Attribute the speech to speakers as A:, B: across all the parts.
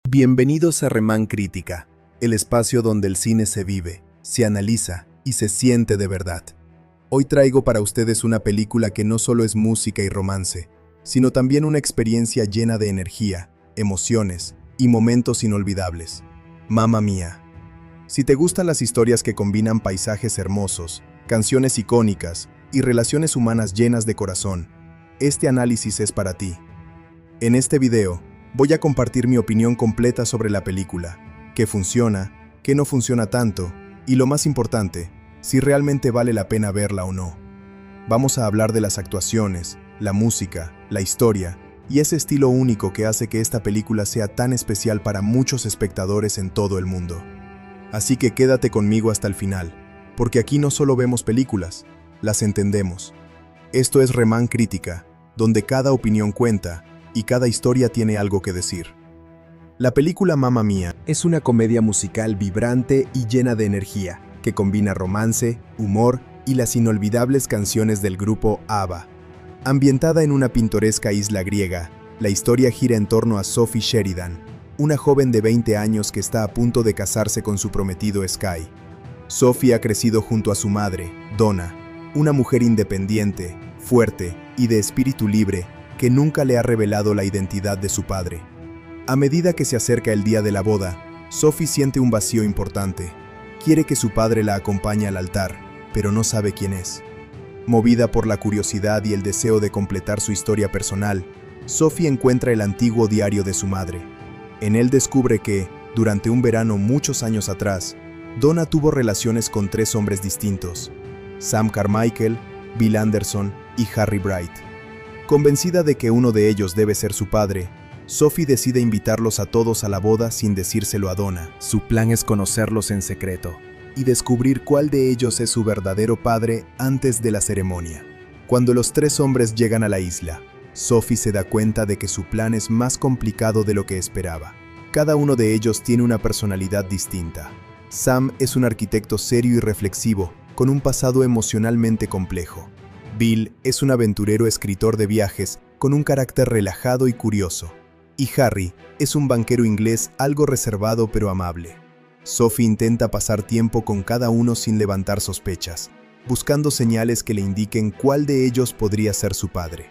A: Bienvenidos a Remán Crítica, el espacio donde el cine se vive, se analiza y se siente de verdad. Hoy traigo para ustedes una película que no solo es música y romance, sino también una experiencia llena de energía, emociones y momentos inolvidables. Mamma Mía. Si te gustan las historias que combinan paisajes hermosos, canciones icónicas y relaciones humanas llenas de corazón, este análisis es para ti. En este video, voy a compartir mi opinión completa sobre la película, qué funciona, qué no funciona tanto, y lo más importante, si realmente vale la pena verla o no. Vamos a hablar de las actuaciones, la música, la historia, y ese estilo único que hace que esta película sea tan especial para muchos espectadores en todo el mundo. Así que quédate conmigo hasta el final, porque aquí no solo vemos películas, las entendemos. Esto es Remán Crítica, donde cada opinión cuenta, y cada historia tiene algo que decir. La película Mamma Mía es una comedia musical vibrante y llena de energía, que combina romance, humor y las inolvidables canciones del grupo ABBA. Ambientada en una pintoresca isla griega, la historia gira en torno a Sophie Sheridan, una joven de 20 años que está a punto de casarse con su prometido Sky. Sophie ha crecido junto a su madre, Donna, una mujer independiente, fuerte y de espíritu libre, que nunca le ha revelado la identidad de su padre. A medida que se acerca el día de la boda, Sophie siente un vacío importante. Quiere que su padre la acompañe al altar, pero no sabe quién es. Movida por la curiosidad y el deseo de completar su historia personal, Sophie encuentra el antiguo diario de su madre. En él descubre que, durante un verano muchos años atrás, Donna tuvo relaciones con 3 hombres distintos: Sam Carmichael, Bill Anderson y Harry Bright. Convencida de que uno de ellos debe ser su padre, Sophie decide invitarlos a todos a la boda sin decírselo a Donna. Su plan es conocerlos en secreto y descubrir cuál de ellos es su verdadero padre antes de la ceremonia. Cuando los 3 hombres llegan a la isla, Sophie se da cuenta de que su plan es más complicado de lo que esperaba. Cada uno de ellos tiene una personalidad distinta. Sam es un arquitecto serio y reflexivo, con un pasado emocionalmente complejo. Bill es un aventurero escritor de viajes con un carácter relajado y curioso. Y Harry es un banquero inglés algo reservado pero amable. Sophie intenta pasar tiempo con cada uno sin levantar sospechas, buscando señales que le indiquen cuál de ellos podría ser su padre.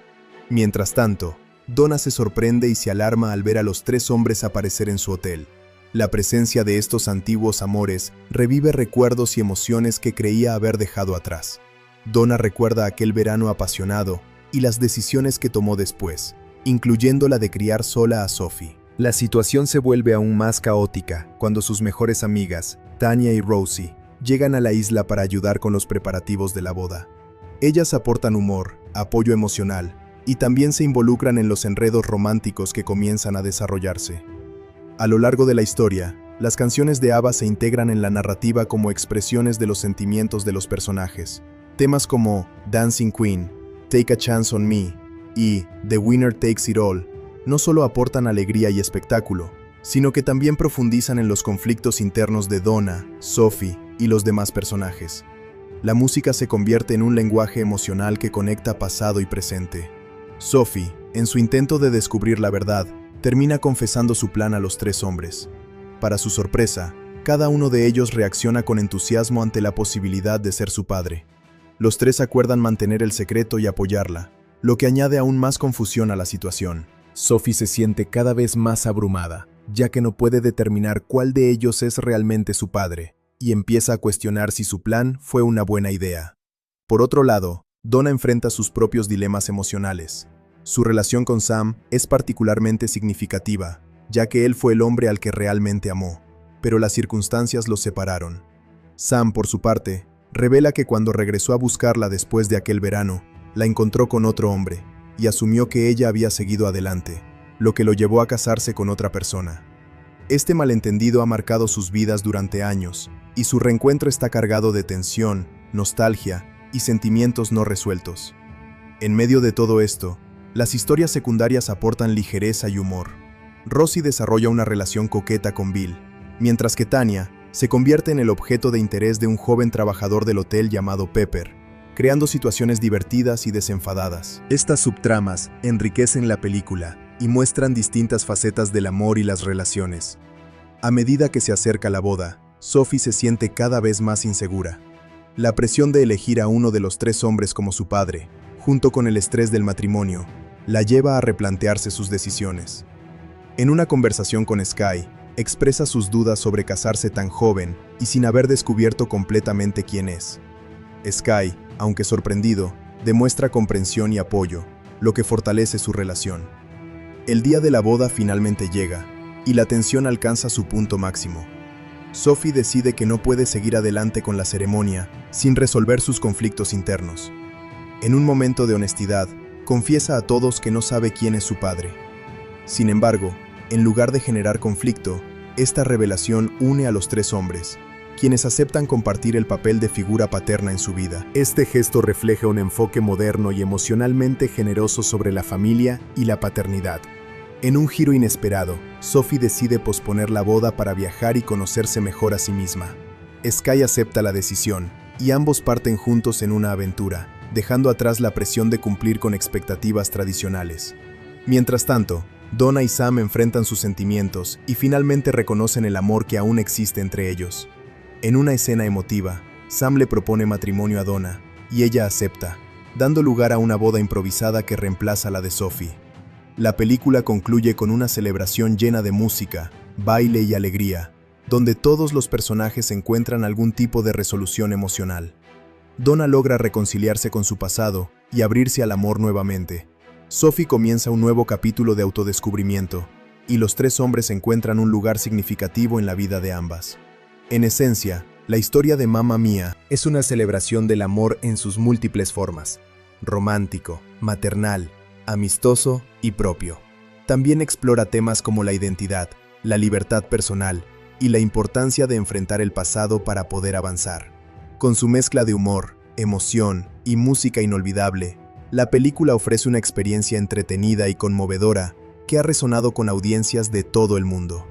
A: Mientras tanto, Donna se sorprende y se alarma al ver a los 3 hombres aparecer en su hotel. La presencia de estos antiguos amores revive recuerdos y emociones que creía haber dejado atrás. Donna recuerda aquel verano apasionado y las decisiones que tomó después, incluyendo la de criar sola a Sophie. La situación se vuelve aún más caótica cuando sus mejores amigas, Tanya y Rosie, llegan a la isla para ayudar con los preparativos de la boda. Ellas aportan humor, apoyo emocional y también se involucran en los enredos románticos que comienzan a desarrollarse. A lo largo de la historia, las canciones de ABBA se integran en la narrativa como expresiones de los sentimientos de los personajes. Temas como Dancing Queen, Take a Chance on Me y The Winner Takes It All no solo aportan alegría y espectáculo, sino que también profundizan en los conflictos internos de Donna, Sophie y los demás personajes. La música se convierte en un lenguaje emocional que conecta pasado y presente. Sophie, en su intento de descubrir la verdad, termina confesando su plan a los 3 hombres. Para su sorpresa, cada uno de ellos reacciona con entusiasmo ante la posibilidad de ser su padre. Los 3 acuerdan mantener el secreto y apoyarla, lo que añade aún más confusión a la situación. Sophie se siente cada vez más abrumada, ya que no puede determinar cuál de ellos es realmente su padre, y empieza a cuestionar si su plan fue una buena idea. Por otro lado, Donna enfrenta sus propios dilemas emocionales. Su relación con Sam es particularmente significativa, ya que él fue el hombre al que realmente amó, pero las circunstancias los separaron. Sam, por su parte, revela que cuando regresó a buscarla después de aquel verano, la encontró con otro hombre, y asumió que ella había seguido adelante, lo que lo llevó a casarse con otra persona. Este malentendido ha marcado sus vidas durante años, y su reencuentro está cargado de tensión, nostalgia y sentimientos no resueltos. En medio de todo esto, las historias secundarias aportan ligereza y humor. Rosie desarrolla una relación coqueta con Bill, mientras que Tanya se convierte en el objeto de interés de un joven trabajador del hotel llamado Pepper, creando situaciones divertidas y desenfadadas. Estas subtramas enriquecen la película y muestran distintas facetas del amor y las relaciones. A medida que se acerca la boda, Sophie se siente cada vez más insegura. La presión de elegir a uno de los 3 hombres como su padre, junto con el estrés del matrimonio, la lleva a replantearse sus decisiones. En una conversación con Sky, expresa sus dudas sobre casarse tan joven y sin haber descubierto completamente quién es. Sky, aunque sorprendido, demuestra comprensión y apoyo, lo que fortalece su relación. El día de la boda finalmente llega, y la tensión alcanza su punto máximo. Sophie decide que no puede seguir adelante con la ceremonia sin resolver sus conflictos internos. En un momento de honestidad, confiesa a todos que no sabe quién es su padre. Sin embargo, en lugar de generar conflicto, esta revelación une a los 3 hombres, quienes aceptan compartir el papel de figura paterna en su vida. Este gesto refleja un enfoque moderno y emocionalmente generoso sobre la familia y la paternidad. En un giro inesperado, Sophie decide posponer la boda para viajar y conocerse mejor a sí misma. Sky acepta la decisión, y ambos parten juntos en una aventura, dejando atrás la presión de cumplir con expectativas tradicionales. Mientras tanto, Donna y Sam enfrentan sus sentimientos y finalmente reconocen el amor que aún existe entre ellos. En una escena emotiva, Sam le propone matrimonio a Donna, y ella acepta, dando lugar a una boda improvisada que reemplaza la de Sophie. La película concluye con una celebración llena de música, baile y alegría, donde todos los personajes encuentran algún tipo de resolución emocional. Donna logra reconciliarse con su pasado y abrirse al amor nuevamente. Sophie comienza un nuevo capítulo de autodescubrimiento, y los 3 hombres encuentran un lugar significativo en la vida de ambas. En esencia, la historia de Mamma Mía es una celebración del amor en sus múltiples formas: romántico, maternal, amistoso y propio. También explora temas como la identidad, la libertad personal y la importancia de enfrentar el pasado para poder avanzar. Con su mezcla de humor, emoción y música inolvidable, la película ofrece una experiencia entretenida y conmovedora que ha resonado con audiencias de todo el mundo.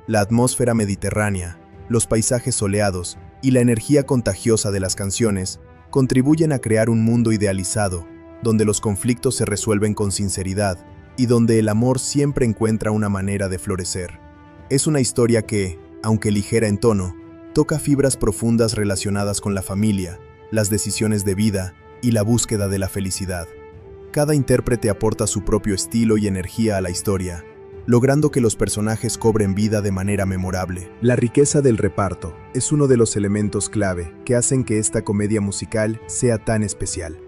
A: La atmósfera mediterránea, los paisajes soleados y la energía contagiosa de las canciones contribuyen a crear un mundo idealizado, donde los conflictos se resuelven con sinceridad y donde el amor siempre encuentra una manera de florecer. Es una historia que, aunque ligera en tono, toca fibras profundas relacionadas con la familia, las decisiones de vida y la búsqueda de la felicidad. Cada intérprete aporta su propio estilo y energía a la historia, logrando que los personajes cobren vida de manera memorable. La riqueza del reparto es uno de los elementos clave que hacen que esta comedia musical sea tan especial,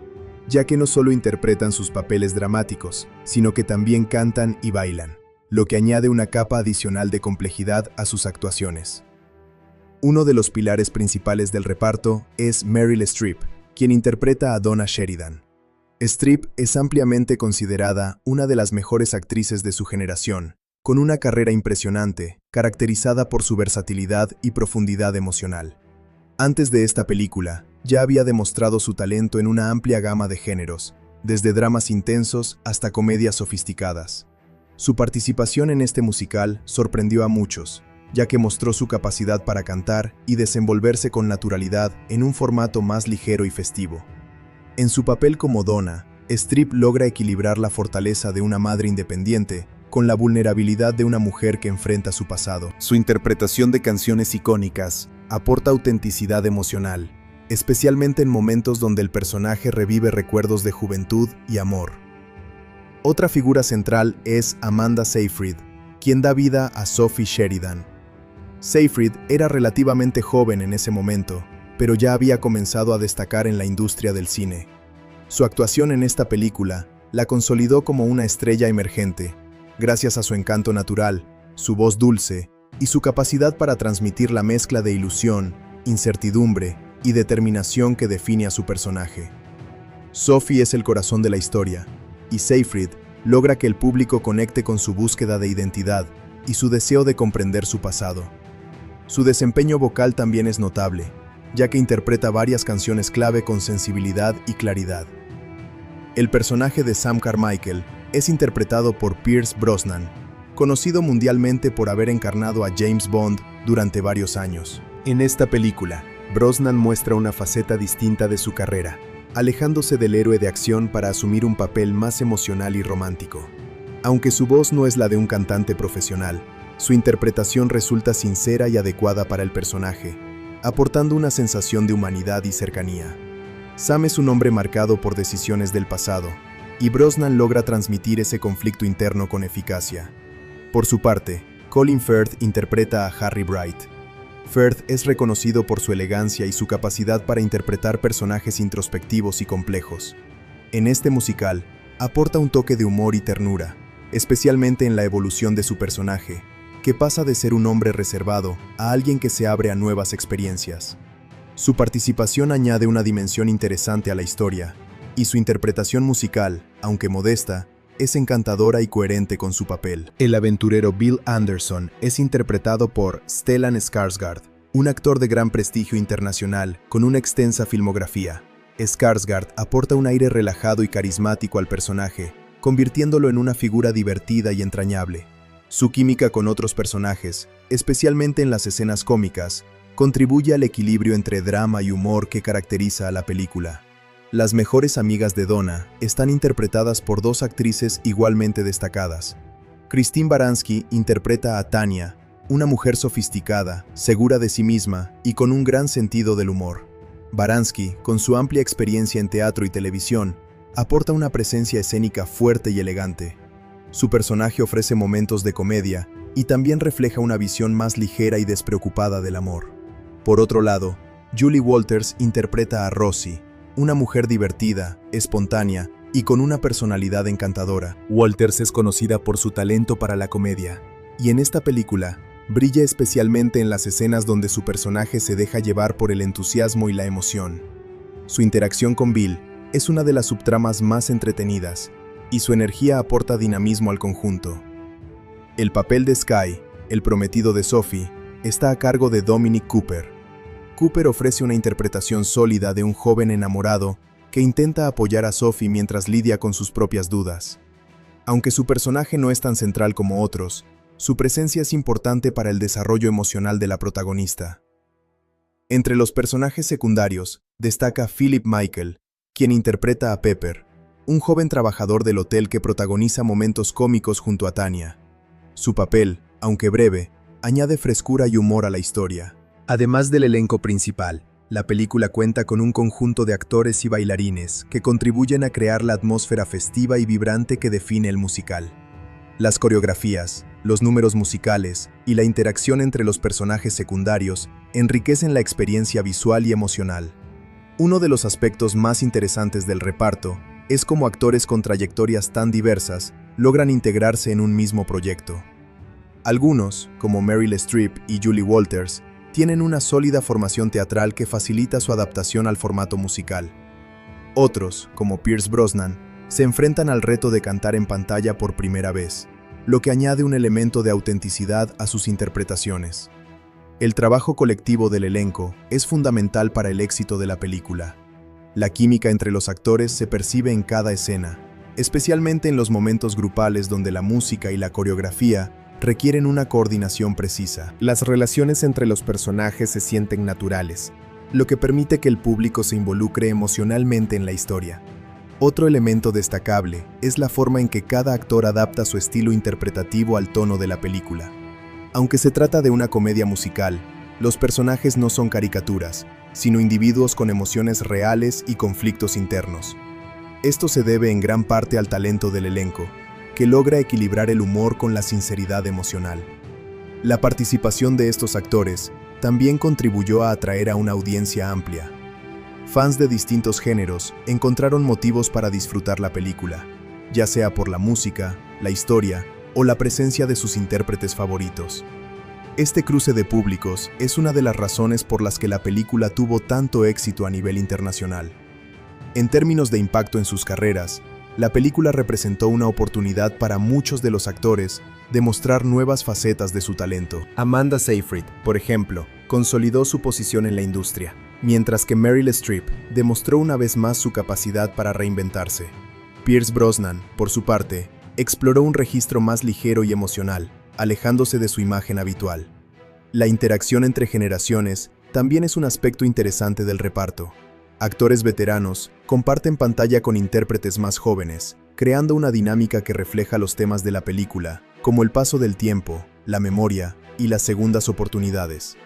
A: ya que no solo interpretan sus papeles dramáticos, sino que también cantan y bailan, lo que añade una capa adicional de complejidad a sus actuaciones. Uno de los pilares principales del reparto es Meryl Streep, quien interpreta a Donna Sheridan. Streep es ampliamente considerada una de las mejores actrices de su generación, con una carrera impresionante, caracterizada por su versatilidad y profundidad emocional. Antes de esta película, ya había demostrado su talento en una amplia gama de géneros, desde dramas intensos hasta comedias sofisticadas. Su participación en este musical sorprendió a muchos, ya que mostró su capacidad para cantar y desenvolverse con naturalidad en un formato más ligero y festivo. En su papel como Donna, Streep logra equilibrar la fortaleza de una madre independiente con la vulnerabilidad de una mujer que enfrenta su pasado. Su interpretación de canciones icónicas aporta autenticidad emocional, especialmente en momentos donde el personaje revive recuerdos de juventud y amor. Otra figura central es Amanda Seyfried, quien da vida a Sophie Sheridan. Seyfried era relativamente joven en ese momento, pero ya había comenzado a destacar en la industria del cine. Su actuación en esta película la consolidó como una estrella emergente, gracias a su encanto natural, su voz dulce y su capacidad para transmitir la mezcla de ilusión, incertidumbre y determinación que define a su personaje. Sophie es el corazón de la historia, y Seyfried logra que el público conecte con su búsqueda de identidad y su deseo de comprender su pasado. Su desempeño vocal también es notable, ya que interpreta varias canciones clave con sensibilidad y claridad. El personaje de Sam Carmichael es interpretado por Pierce Brosnan, conocido mundialmente por haber encarnado a James Bond durante varios años. En esta película, Brosnan muestra una faceta distinta de su carrera, alejándose del héroe de acción para asumir un papel más emocional y romántico. Aunque su voz no es la de un cantante profesional, su interpretación resulta sincera y adecuada para el personaje, aportando una sensación de humanidad y cercanía. Sam es un hombre marcado por decisiones del pasado, y Brosnan logra transmitir ese conflicto interno con eficacia. Por su parte, Colin Firth interpreta a Harry Bright. Firth es reconocido por su elegancia y su capacidad para interpretar personajes introspectivos y complejos. En este musical, aporta un toque de humor y ternura, especialmente en la evolución de su personaje, que pasa de ser un hombre reservado a alguien que se abre a nuevas experiencias. Su participación añade una dimensión interesante a la historia, y su interpretación musical, aunque modesta, es encantadora y coherente con su papel. El aventurero Bill Anderson es interpretado por Stellan Skarsgård, un actor de gran prestigio internacional con una extensa filmografía. Skarsgård aporta un aire relajado y carismático al personaje, convirtiéndolo en una figura divertida y entrañable. Su química con otros personajes, especialmente en las escenas cómicas, contribuye al equilibrio entre drama y humor que caracteriza a la película. Las mejores amigas de Donna están interpretadas por dos actrices igualmente destacadas. Christine Baranski interpreta a Tanya, una mujer sofisticada, segura de sí misma y con un gran sentido del humor. Baranski, con su amplia experiencia en teatro y televisión, aporta una presencia escénica fuerte y elegante. Su personaje ofrece momentos de comedia y también refleja una visión más ligera y despreocupada del amor. Por otro lado, Julie Walters interpreta a Rosie, una mujer divertida, espontánea y con una personalidad encantadora. Walters es conocida por su talento para la comedia, y en esta película brilla especialmente en las escenas donde su personaje se deja llevar por el entusiasmo y la emoción. Su interacción con Bill es una de las subtramas más entretenidas, y su energía aporta dinamismo al conjunto. El papel de Sky, el prometido de Sophie, está a cargo de Dominic Cooper. Cooper ofrece una interpretación sólida de un joven enamorado que intenta apoyar a Sophie mientras lidia con sus propias dudas. Aunque su personaje no es tan central como otros, su presencia es importante para el desarrollo emocional de la protagonista. Entre los personajes secundarios, destaca Philip Michael, quien interpreta a Pepper, un joven trabajador del hotel que protagoniza momentos cómicos junto a Tanya. Su papel, aunque breve, añade frescura y humor a la historia. Además del elenco principal, la película cuenta con un conjunto de actores y bailarines que contribuyen a crear la atmósfera festiva y vibrante que define el musical. Las coreografías, los números musicales y la interacción entre los personajes secundarios enriquecen la experiencia visual y emocional. Uno de los aspectos más interesantes del reparto es cómo actores con trayectorias tan diversas logran integrarse en un mismo proyecto. Algunos, como Meryl Streep y Julie Walters, tienen una sólida formación teatral que facilita su adaptación al formato musical. Otros, como Pierce Brosnan, se enfrentan al reto de cantar en pantalla por primera vez, lo que añade un elemento de autenticidad a sus interpretaciones. El trabajo colectivo del elenco es fundamental para el éxito de la película. La química entre los actores se percibe en cada escena, especialmente en los momentos grupales donde la música y la coreografía requieren una coordinación precisa. Las relaciones entre los personajes se sienten naturales, lo que permite que el público se involucre emocionalmente en la historia. Otro elemento destacable es la forma en que cada actor adapta su estilo interpretativo al tono de la película. Aunque se trata de una comedia musical, los personajes no son caricaturas, sino individuos con emociones reales y conflictos internos. Esto se debe en gran parte al talento del elenco, que logra equilibrar el humor con la sinceridad emocional. La participación de estos actores también contribuyó a atraer a una audiencia amplia. Fans de distintos géneros encontraron motivos para disfrutar la película, ya sea por la música, la historia o la presencia de sus intérpretes favoritos. Este cruce de públicos es una de las razones por las que la película tuvo tanto éxito a nivel internacional. En términos de impacto en sus carreras, la película representó una oportunidad para muchos de los actores de mostrar nuevas facetas de su talento. Amanda Seyfried, por ejemplo, consolidó su posición en la industria, mientras que Meryl Streep demostró una vez más su capacidad para reinventarse. Pierce Brosnan, por su parte, exploró un registro más ligero y emocional, alejándose de su imagen habitual. La interacción entre generaciones también es un aspecto interesante del reparto. Actores veteranos comparten pantalla con intérpretes más jóvenes, creando una dinámica que refleja los temas de la película, como el paso del tiempo, la memoria y las segundas oportunidades.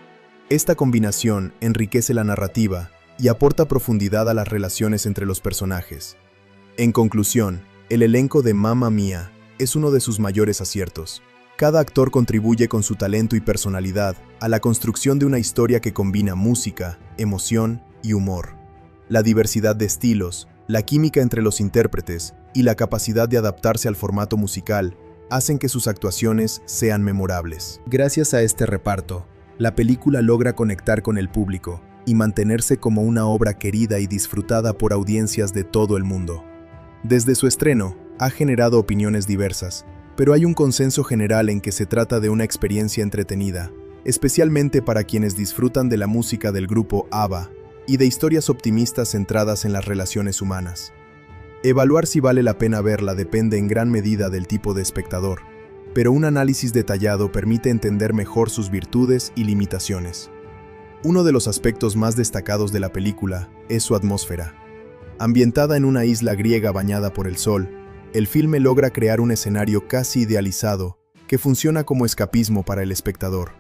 A: Esta combinación enriquece la narrativa y aporta profundidad a las relaciones entre los personajes. En conclusión, el elenco de Mamma Mía es uno de sus mayores aciertos. Cada actor contribuye con su talento y personalidad a la construcción de una historia que combina música, emoción y humor. La diversidad de estilos, la química entre los intérpretes y la capacidad de adaptarse al formato musical hacen que sus actuaciones sean memorables. Gracias a este reparto, la película logra conectar con el público y mantenerse como una obra querida y disfrutada por audiencias de todo el mundo. Desde su estreno, ha generado opiniones diversas, pero hay un consenso general en que se trata de una experiencia entretenida, especialmente para quienes disfrutan de la música del grupo ABBA y de historias optimistas centradas en las relaciones humanas. Evaluar si vale la pena verla depende en gran medida del tipo de espectador, pero un análisis detallado permite entender mejor sus virtudes y limitaciones. Uno de los aspectos más destacados de la película es su atmósfera. Ambientada en una isla griega bañada por el sol, el filme logra crear un escenario casi idealizado que funciona como escapismo para el espectador.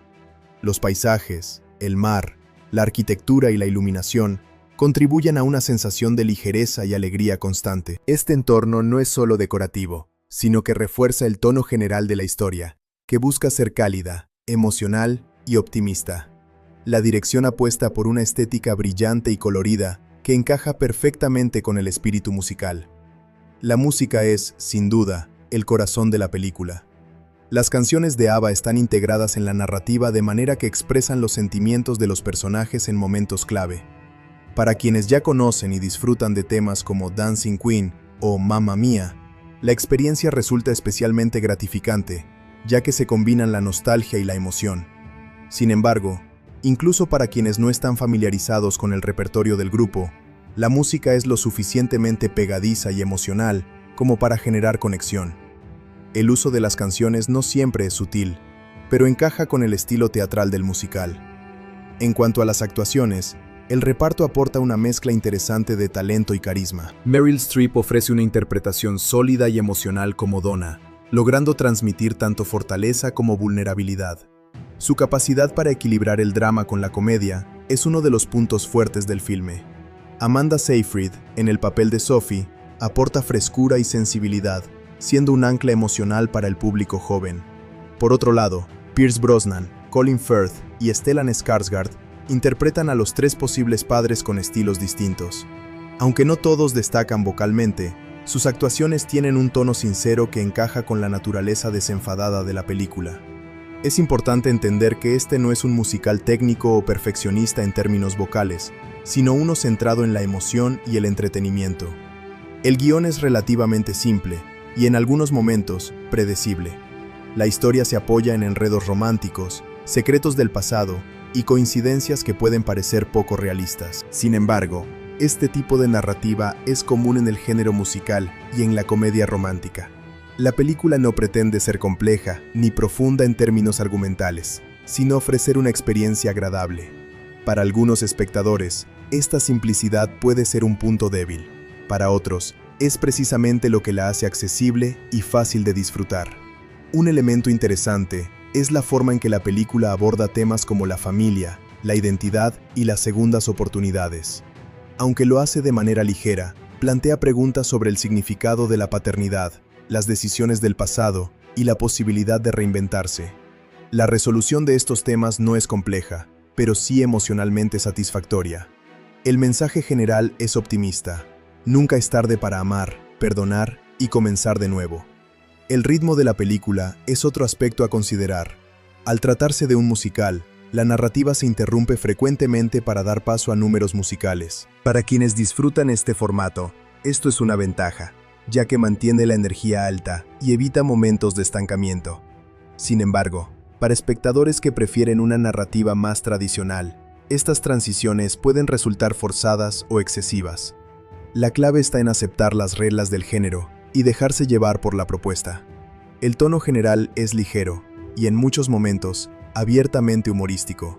A: Los paisajes, el mar, la arquitectura y la iluminación contribuyen a una sensación de ligereza y alegría constante. Este entorno no es solo decorativo, sino que refuerza el tono general de la historia, que busca ser cálida, emocional y optimista. La dirección apuesta por una estética brillante y colorida que encaja perfectamente con el espíritu musical. La música es, sin duda, el corazón de la película. Las canciones de ABBA están integradas en la narrativa de manera que expresan los sentimientos de los personajes en momentos clave. Para quienes ya conocen y disfrutan de temas como Dancing Queen o Mamma Mía, la experiencia resulta especialmente gratificante, ya que se combinan la nostalgia y la emoción. Sin embargo, incluso para quienes no están familiarizados con el repertorio del grupo, la música es lo suficientemente pegadiza y emocional como para generar conexión. El uso de las canciones no siempre es sutil, pero encaja con el estilo teatral del musical. En cuanto a las actuaciones, el reparto aporta una mezcla interesante de talento y carisma. Meryl Streep ofrece una interpretación sólida y emocional como Donna, logrando transmitir tanto fortaleza como vulnerabilidad. Su capacidad para equilibrar el drama con la comedia es uno de los puntos fuertes del filme. Amanda Seyfried, en el papel de Sophie, aporta frescura y sensibilidad, siendo un ancla emocional para el público joven. Por otro lado, Pierce Brosnan, Colin Firth y Stellan Skarsgård interpretan a los tres posibles padres con estilos distintos. Aunque no todos destacan vocalmente, sus actuaciones tienen un tono sincero que encaja con la naturaleza desenfadada de la película. Es importante entender que este no es un musical técnico o perfeccionista en términos vocales, sino uno centrado en la emoción y el entretenimiento. El guión es relativamente simple y en algunos momentos predecible. La historia se apoya en enredos románticos, secretos del pasado y coincidencias que pueden parecer poco realistas. Sin embargo, este tipo de narrativa es común en el género musical y en la comedia romántica. La película no pretende ser compleja ni profunda en términos argumentales, sino ofrecer una experiencia agradable. Para algunos espectadores, esta simplicidad puede ser un punto débil. Para otros, es precisamente lo que la hace accesible y fácil de disfrutar. Un elemento interesante es la forma en que la película aborda temas como la familia, la identidad y las segundas oportunidades. Aunque lo hace de manera ligera, plantea preguntas sobre el significado de la paternidad, las decisiones del pasado y la posibilidad de reinventarse. La resolución de estos temas no es compleja, pero sí emocionalmente satisfactoria. El mensaje general es optimista. Nunca es tarde para amar, perdonar y comenzar de nuevo. El ritmo de la película es otro aspecto a considerar. Al tratarse de un musical, la narrativa se interrumpe frecuentemente para dar paso a números musicales. Para quienes disfrutan este formato, esto es una ventaja, ya que mantiene la energía alta y evita momentos de estancamiento. Sin embargo, para espectadores que prefieren una narrativa más tradicional, estas transiciones pueden resultar forzadas o excesivas. La clave está en aceptar las reglas del género y dejarse llevar por la propuesta. El tono general es ligero y en muchos momentos abiertamente humorístico.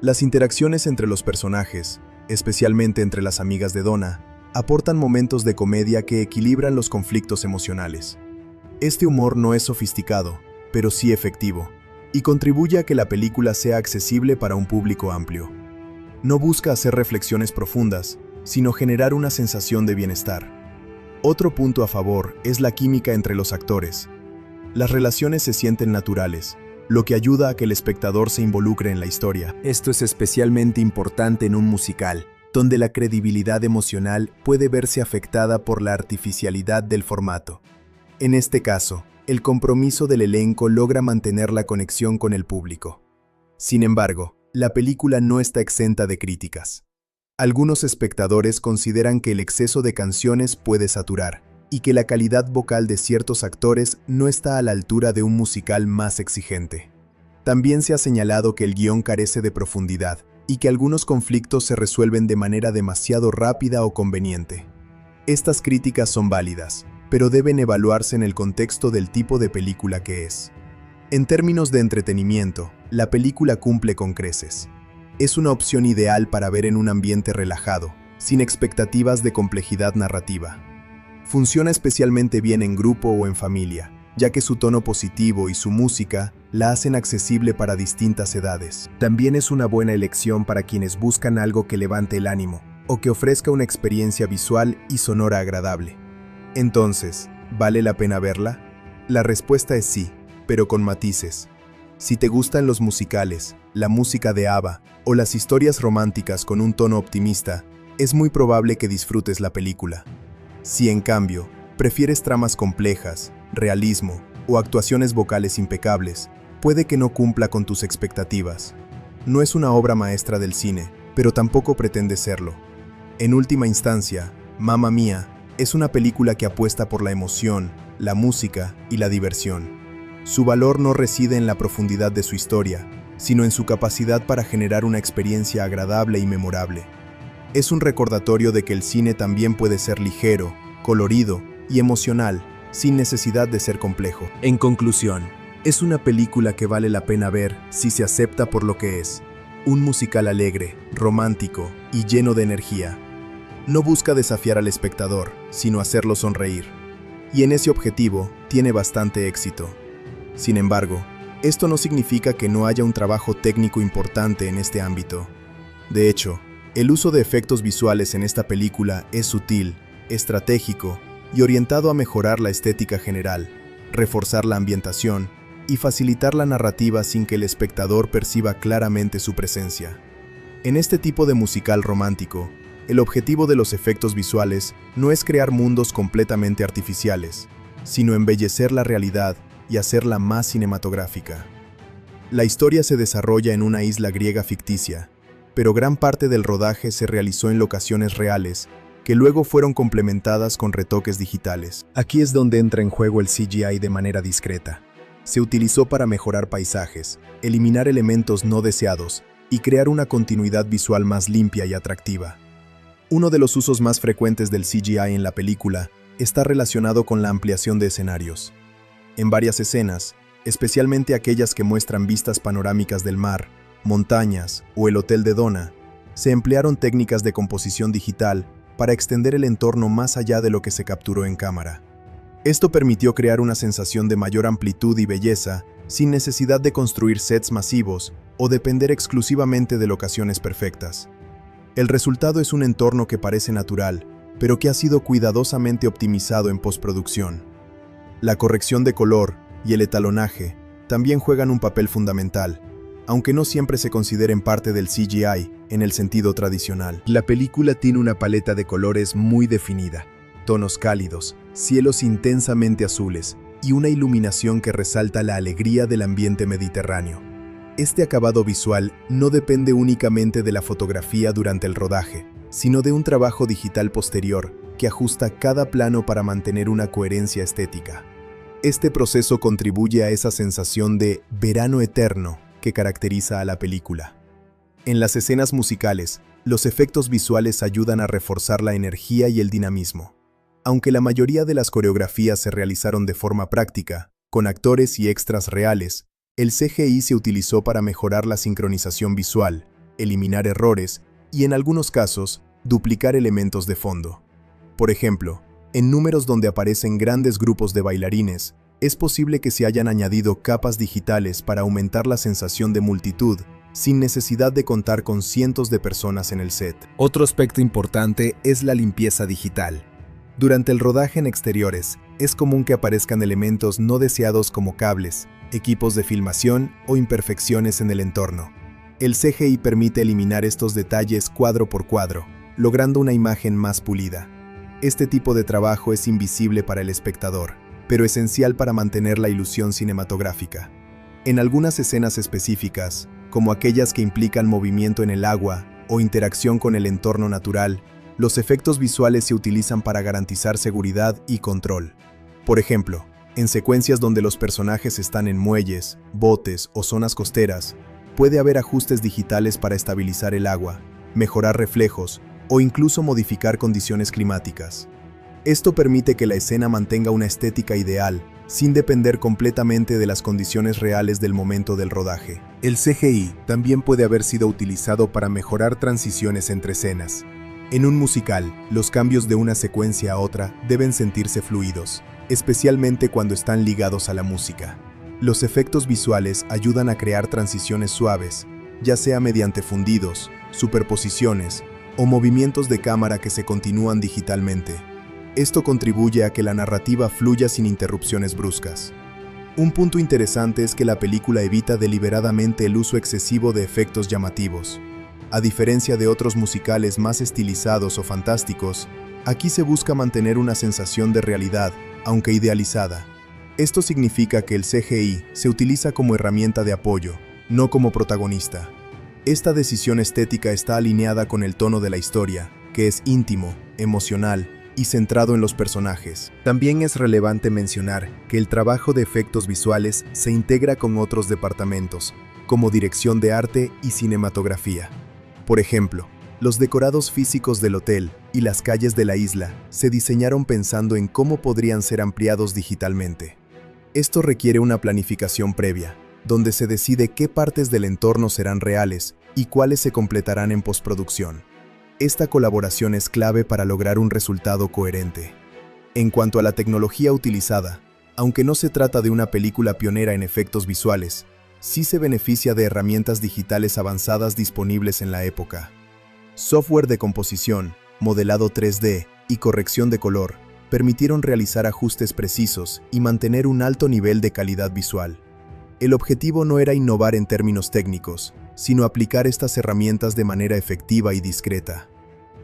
A: Las interacciones entre los personajes, especialmente entre las amigas de Donna, aportan momentos de comedia que equilibran los conflictos emocionales. Este humor no es sofisticado, pero sí efectivo, y contribuye a que la película sea accesible para un público amplio. No busca hacer reflexiones profundas, sino generar una sensación de bienestar. Otro punto a favor es la química entre los actores. Las relaciones se sienten naturales, lo que ayuda a que el espectador se involucre en la historia. Esto es especialmente importante en un musical, donde la credibilidad emocional puede verse afectada por la artificialidad del formato. En este caso, el compromiso del elenco logra mantener la conexión con el público. Sin embargo, la película no está exenta de críticas. Algunos espectadores consideran que el exceso de canciones puede saturar y que la calidad vocal de ciertos actores no está a la altura de un musical más exigente. También se ha señalado que el guión carece de profundidad y que algunos conflictos se resuelven de manera demasiado rápida o conveniente. Estas críticas son válidas, pero deben evaluarse en el contexto del tipo de película que es. En términos de entretenimiento, la película cumple con creces. Es una opción ideal para ver en un ambiente relajado, sin expectativas de complejidad narrativa. Funciona especialmente bien en grupo o en familia, ya que su tono positivo y su música la hacen accesible para distintas edades. También es una buena elección para quienes buscan algo que levante el ánimo, o que ofrezca una experiencia visual y sonora agradable. Entonces, ¿vale la pena verla? La respuesta es sí, pero con matices. Si te gustan los musicales, la música de ABBA o las historias románticas con un tono optimista, es muy probable que disfrutes la película. Si, en cambio, prefieres tramas complejas, realismo o actuaciones vocales impecables, puede que no cumpla con tus expectativas. No es una obra maestra del cine, pero tampoco pretende serlo. En última instancia, Mamma Mía es una película que apuesta por la emoción, la música y la diversión. Su valor no reside en la profundidad de su historia, sino en su capacidad para generar una experiencia agradable y memorable. Es un recordatorio de que el cine también puede ser ligero, colorido y emocional, sin necesidad de ser complejo. En conclusión, es una película que vale la pena ver si se acepta por lo que es: un musical alegre, romántico y lleno de energía. No busca desafiar al espectador, sino hacerlo sonreír. Y en ese objetivo tiene bastante éxito. Sin embargo, esto no significa que no haya un trabajo técnico importante en este ámbito. De hecho, el uso de efectos visuales en esta película es sutil, estratégico y orientado a mejorar la estética general, reforzar la ambientación y facilitar la narrativa sin que el espectador perciba claramente su presencia. En este tipo de musical romántico, el objetivo de los efectos visuales no es crear mundos completamente artificiales, sino embellecer la realidad y hacerla más cinematográfica. La historia se desarrolla en una isla griega ficticia, pero gran parte del rodaje se realizó en locaciones reales, que luego fueron complementadas con retoques digitales. Aquí es donde entra en juego el CGI de manera discreta. Se utilizó para mejorar paisajes, eliminar elementos no deseados y crear una continuidad visual más limpia y atractiva. Uno de los usos más frecuentes del CGI en la película está relacionado con la ampliación de escenarios. En varias escenas, especialmente aquellas que muestran vistas panorámicas del mar, montañas o el Hotel de Donna, se emplearon técnicas de composición digital para extender el entorno más allá de lo que se capturó en cámara. Esto permitió crear una sensación de mayor amplitud y belleza sin necesidad de construir sets masivos o depender exclusivamente de locaciones perfectas. El resultado es un entorno que parece natural, pero que ha sido cuidadosamente optimizado en postproducción. La corrección de color y el etalonaje también juegan un papel fundamental, aunque no siempre se consideren parte del CGI en el sentido tradicional. La película tiene una paleta de colores muy definida, tonos cálidos, cielos intensamente azules y una iluminación que resalta la alegría del ambiente mediterráneo. Este acabado visual no depende únicamente de la fotografía durante el rodaje, sino de un trabajo digital posterior que ajusta cada plano para mantener una coherencia estética. Este proceso contribuye a esa sensación de verano eterno que caracteriza a la película. En las escenas musicales, los efectos visuales ayudan a reforzar la energía y el dinamismo. Aunque la mayoría de las coreografías se realizaron de forma práctica, con actores y extras reales, el CGI se utilizó para mejorar la sincronización visual, eliminar errores y, en algunos casos, duplicar elementos de fondo. Por ejemplo, en números donde aparecen grandes grupos de bailarines, es posible que se hayan añadido capas digitales para aumentar la sensación de multitud, sin necesidad de contar con cientos de personas en el set. Otro aspecto importante es la limpieza digital. Durante el rodaje en exteriores, es común que aparezcan elementos no deseados como cables, equipos de filmación o imperfecciones en el entorno. El CGI permite eliminar estos detalles cuadro por cuadro, logrando una imagen más pulida. Este tipo de trabajo es invisible para el espectador, pero esencial para mantener la ilusión cinematográfica. En algunas escenas específicas, como aquellas que implican movimiento en el agua o interacción con el entorno natural, los efectos visuales se utilizan para garantizar seguridad y control. Por ejemplo, en secuencias donde los personajes están en muelles, botes o zonas costeras, puede haber ajustes digitales para estabilizar el agua, mejorar reflejos o incluso modificar condiciones climáticas. Esto permite que la escena mantenga una estética ideal, sin depender completamente de las condiciones reales del momento del rodaje. El CGI también puede haber sido utilizado para mejorar transiciones entre escenas. En un musical, los cambios de una secuencia a otra deben sentirse fluidos, especialmente cuando están ligados a la música. Los efectos visuales ayudan a crear transiciones suaves, ya sea mediante fundidos, superposiciones o movimientos de cámara que se continúan digitalmente. Esto contribuye a que la narrativa fluya sin interrupciones bruscas. Un punto interesante es que la película evita deliberadamente el uso excesivo de efectos llamativos. A diferencia de otros musicales más estilizados o fantásticos, aquí se busca mantener una sensación de realidad, aunque idealizada. Esto significa que el CGI se utiliza como herramienta de apoyo, no como protagonista. Esta decisión estética está alineada con el tono de la historia, que es íntimo, emocional y centrado en los personajes. También es relevante mencionar que el trabajo de efectos visuales se integra con otros departamentos, como dirección de arte y cinematografía. Por ejemplo, los decorados físicos del hotel y las calles de la isla se diseñaron pensando en cómo podrían ser ampliados digitalmente. Esto requiere una planificación previa, donde se decide qué partes del entorno serán reales y cuáles se completarán en postproducción. Esta colaboración es clave para lograr un resultado coherente. En cuanto a la tecnología utilizada, aunque no se trata de una película pionera en efectos visuales, sí se beneficia de herramientas digitales avanzadas disponibles en la época. Software de composición, modelado 3D y corrección de color permitieron realizar ajustes precisos y mantener un alto nivel de calidad visual. El objetivo no era innovar en términos técnicos, sino aplicar estas herramientas de manera efectiva y discreta.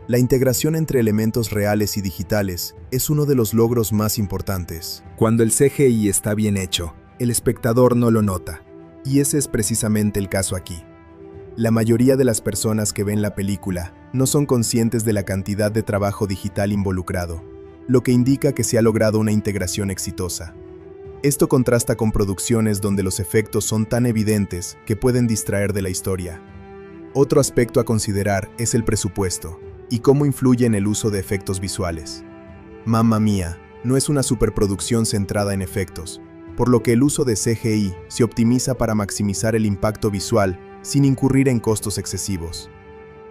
A: La integración entre elementos reales y digitales es uno de los logros más importantes. Cuando el CGI está bien hecho, el espectador no lo nota, y ese es precisamente el caso aquí. La mayoría de las personas que ven la película no son conscientes de la cantidad de trabajo digital involucrado, lo que indica que se ha logrado una integración exitosa. Esto contrasta con producciones donde los efectos son tan evidentes que pueden distraer de la historia. Otro aspecto a considerar es el presupuesto y cómo influye en el uso de efectos visuales. Mamma Mía no es una superproducción centrada en efectos, por lo que el uso de CGI se optimiza para maximizar el impacto visual sin incurrir en costos excesivos.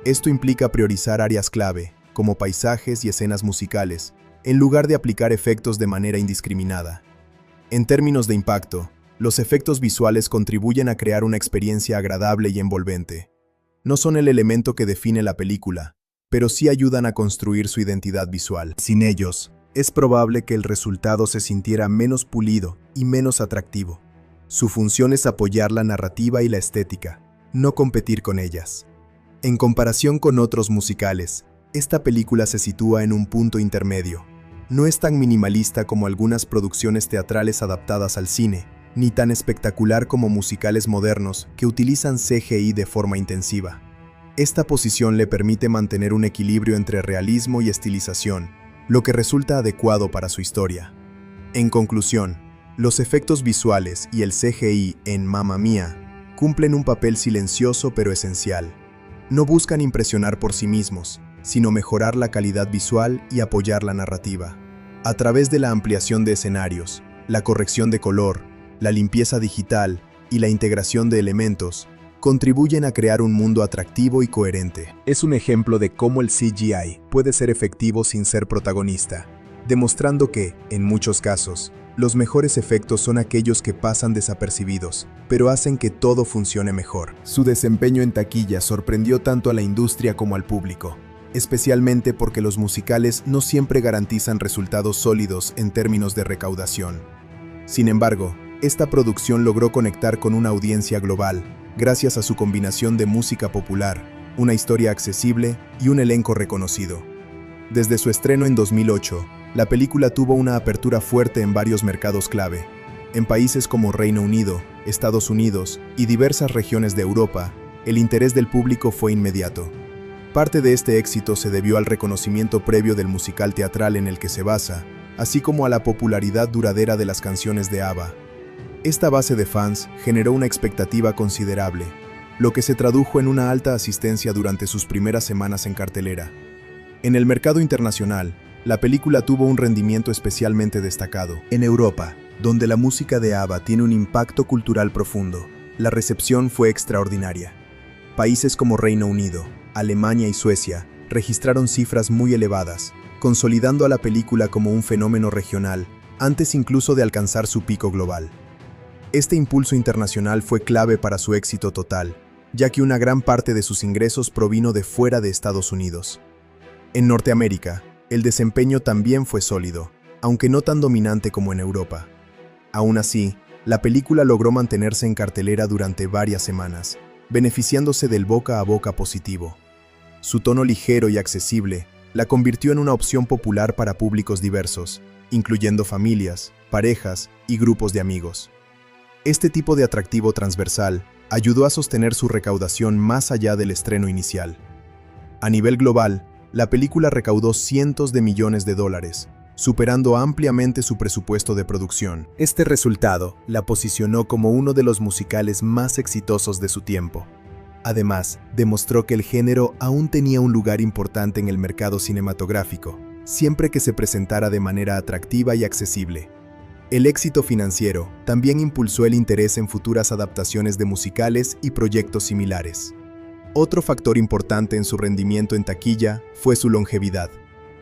A: Esto implica priorizar áreas clave, como paisajes y escenas musicales, en lugar de aplicar efectos de manera indiscriminada. En términos de impacto, los efectos visuales contribuyen a crear una experiencia agradable y envolvente. No son el elemento que define la película, pero sí ayudan a construir su identidad visual. Sin ellos, es probable que el resultado se sintiera menos pulido y menos atractivo. Su función es apoyar la narrativa y la estética, no competir con ellas. En comparación con otros musicales, esta película se sitúa en un punto intermedio. No es tan minimalista como algunas producciones teatrales adaptadas al cine, ni tan espectacular como musicales modernos que utilizan CGI de forma intensiva. Esta posición le permite mantener un equilibrio entre realismo y estilización, lo que resulta adecuado para su historia. En conclusión, los efectos visuales y el CGI en Mamma Mía cumplen un papel silencioso pero esencial. No buscan impresionar por sí mismos, sino mejorar la calidad visual y apoyar la narrativa. A través de la ampliación de escenarios, la corrección de color, la limpieza digital y la integración de elementos, contribuyen a crear un mundo atractivo y coherente. Es un ejemplo de cómo el CGI puede ser efectivo sin ser protagonista, demostrando que, en muchos casos, los mejores efectos son aquellos que pasan desapercibidos, pero hacen que todo funcione mejor. Su desempeño en taquilla sorprendió tanto a la industria como al público, especialmente porque los musicales no siempre garantizan resultados sólidos en términos de recaudación. Sin embargo, esta producción logró conectar con una audiencia global, gracias a su combinación de música popular, una historia accesible y un elenco reconocido. Desde su estreno en 2008, la película tuvo una apertura fuerte en varios mercados clave. En países como Reino Unido, Estados Unidos y diversas regiones de Europa, el interés del público fue inmediato. Parte de este éxito se debió al reconocimiento previo del musical teatral en el que se basa, así como a la popularidad duradera de las canciones de ABBA. Esta base de fans generó una expectativa considerable, lo que se tradujo en una alta asistencia durante sus primeras semanas en cartelera. En el mercado internacional, la película tuvo un rendimiento especialmente destacado. En Europa, donde la música de ABBA tiene un impacto cultural profundo, la recepción fue extraordinaria. Países como Reino Unido, Alemania y Suecia registraron cifras muy elevadas, consolidando a la película como un fenómeno regional, antes incluso de alcanzar su pico global. Este impulso internacional fue clave para su éxito total, ya que una gran parte de sus ingresos provino de fuera de Estados Unidos. En Norteamérica, el desempeño también fue sólido, aunque no tan dominante como en Europa. Aún así, la película logró mantenerse en cartelera durante varias semanas, beneficiándose del boca a boca positivo. Su tono ligero y accesible la convirtió en una opción popular para públicos diversos, incluyendo familias, parejas y grupos de amigos. Este tipo de atractivo transversal ayudó a sostener su recaudación más allá del estreno inicial. A nivel global, la película recaudó cientos de millones de dólares, superando ampliamente su presupuesto de producción. Este resultado la posicionó como uno de los musicales más exitosos de su tiempo. Además, demostró que el género aún tenía un lugar importante en el mercado cinematográfico, siempre que se presentara de manera atractiva y accesible. El éxito financiero también impulsó el interés en futuras adaptaciones de musicales y proyectos similares. Otro factor importante en su rendimiento en taquilla fue su longevidad.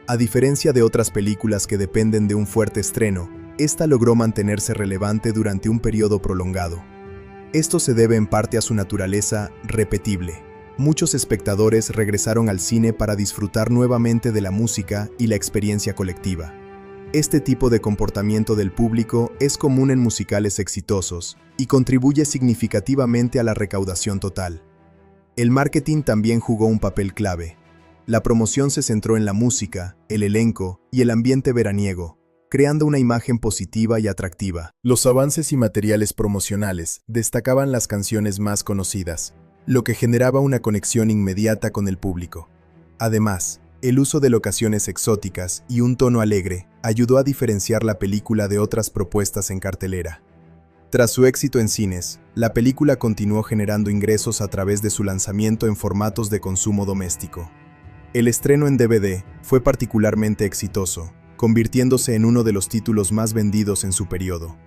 A: A diferencia de otras películas que dependen de un fuerte estreno, esta logró mantenerse relevante durante un periodo prolongado. Esto se debe en parte a su naturaleza repetible. Muchos espectadores regresaron al cine para disfrutar nuevamente de la música y la experiencia colectiva. Este tipo de comportamiento del público es común en musicales exitosos y contribuye significativamente a la recaudación total. El marketing también jugó un papel clave. La promoción se centró en la música, el elenco y el ambiente veraniego, creando una imagen positiva y atractiva. Los avances y materiales promocionales destacaban las canciones más conocidas, lo que generaba una conexión inmediata con el público. Además, el uso de locaciones exóticas y un tono alegre ayudó a diferenciar la película de otras propuestas en cartelera. Tras su éxito en cines, la película continuó generando ingresos a través de su lanzamiento en formatos de consumo doméstico. El estreno en DVD fue particularmente exitoso, convirtiéndose en uno de los títulos más vendidos en su periodo.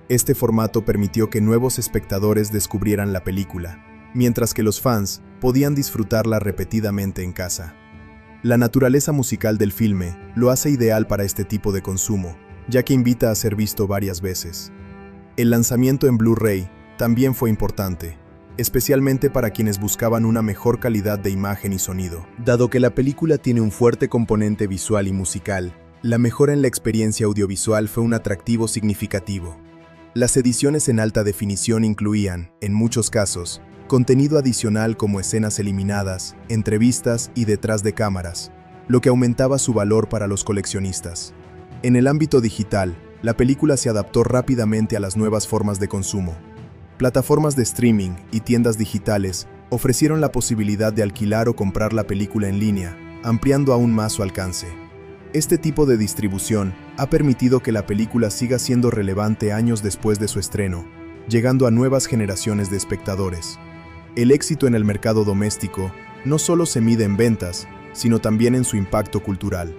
A: Este formato permitió que nuevos espectadores descubrieran la película, mientras que los fans podían disfrutarla repetidamente en casa. La naturaleza musical del filme lo hace ideal para este tipo de consumo, ya que invita a ser visto varias veces. El lanzamiento en Blu-ray también fue importante, especialmente para quienes buscaban una mejor calidad de imagen y sonido. Dado que la película tiene un fuerte componente visual y musical, la mejora en la experiencia audiovisual fue un atractivo significativo. Las ediciones en alta definición incluían, en muchos casos, contenido adicional como escenas eliminadas, entrevistas y detrás de cámaras, lo que aumentaba su valor para los coleccionistas. En el ámbito digital, la película se adaptó rápidamente a las nuevas formas de consumo. Plataformas de streaming y tiendas digitales ofrecieron la posibilidad de alquilar o comprar la película en línea, ampliando aún más su alcance. Este tipo de distribución ha permitido que la película siga siendo relevante años después de su estreno, llegando a nuevas generaciones de espectadores. El éxito en el mercado doméstico no solo se mide en ventas, sino también en su impacto cultural.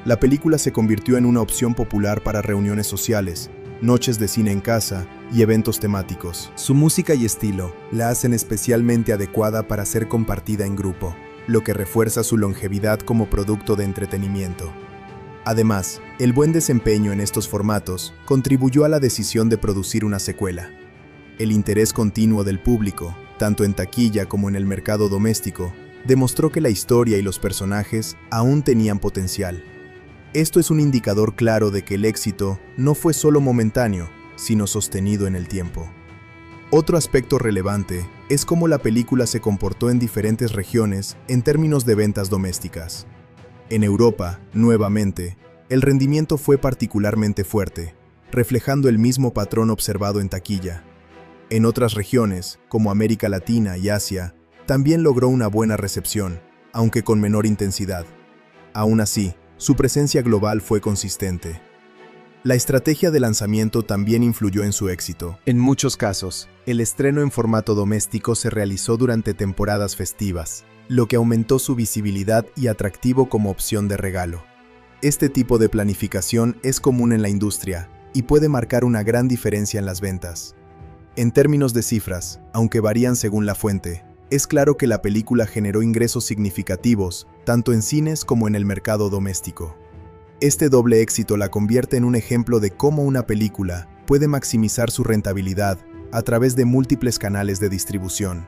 A: La película se convirtió en una opción popular para reuniones sociales, noches de cine en casa y eventos temáticos. Su música y estilo la hacen especialmente adecuada para ser compartida en grupo, lo que refuerza su longevidad como producto de entretenimiento. Además, el buen desempeño en estos formatos contribuyó a la decisión de producir una secuela. El interés continuo del público, tanto en taquilla como en el mercado doméstico, demostró que la historia y los personajes aún tenían potencial. Esto es un indicador claro de que el éxito no fue solo momentáneo, sino sostenido en el tiempo. Otro aspecto relevante es cómo la película se comportó en diferentes regiones en términos de ventas domésticas. En Europa, nuevamente, el rendimiento fue particularmente fuerte, reflejando el mismo patrón observado en taquilla. En otras regiones, como América Latina y Asia, también logró una buena recepción, aunque con menor intensidad. Aún así, su presencia global fue consistente. La estrategia de lanzamiento también influyó en su éxito. En muchos casos, el estreno en formato doméstico se realizó durante temporadas festivas, lo que aumentó su visibilidad y atractivo como opción de regalo. Este tipo de planificación es común en la industria y puede marcar una gran diferencia en las ventas. En términos de cifras, aunque varían según la fuente, es claro que la película generó ingresos significativos, tanto en cines como en el mercado doméstico. Este doble éxito la convierte en un ejemplo de cómo una película puede maximizar su rentabilidad a través de múltiples canales de distribución.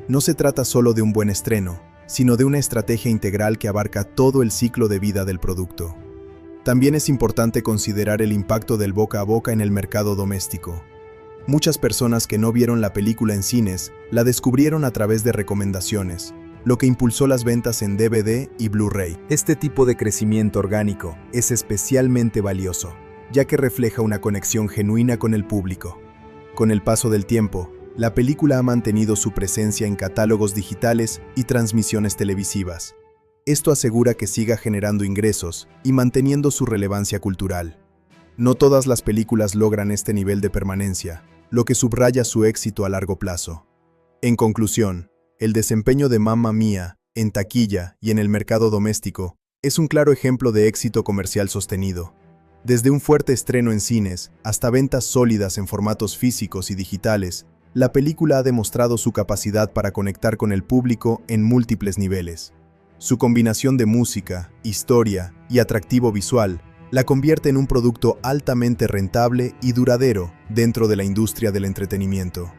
A: No se trata solo de un buen estreno, sino de una estrategia integral que abarca todo el ciclo de vida del producto. También es importante considerar el impacto del boca a boca en el mercado doméstico. Muchas personas que no vieron la película en cines la descubrieron a través de recomendaciones, lo que impulsó las ventas en DVD y Blu-ray. Este tipo de crecimiento orgánico es especialmente valioso, ya que refleja una conexión genuina con el público. Con el paso del tiempo, la película ha mantenido su presencia en catálogos digitales y transmisiones televisivas. Esto asegura que siga generando ingresos y manteniendo su relevancia cultural. No todas las películas logran este nivel de permanencia, lo que subraya su éxito a largo plazo. En conclusión, el desempeño de Mamma Mía, en taquilla y en el mercado doméstico, es un claro ejemplo de éxito comercial sostenido. Desde un fuerte estreno en cines hasta ventas sólidas en formatos físicos y digitales, la película ha demostrado su capacidad para conectar con el público en múltiples niveles. Su combinación de música, historia y atractivo visual la convierte en un producto altamente rentable y duradero dentro de la industria del entretenimiento.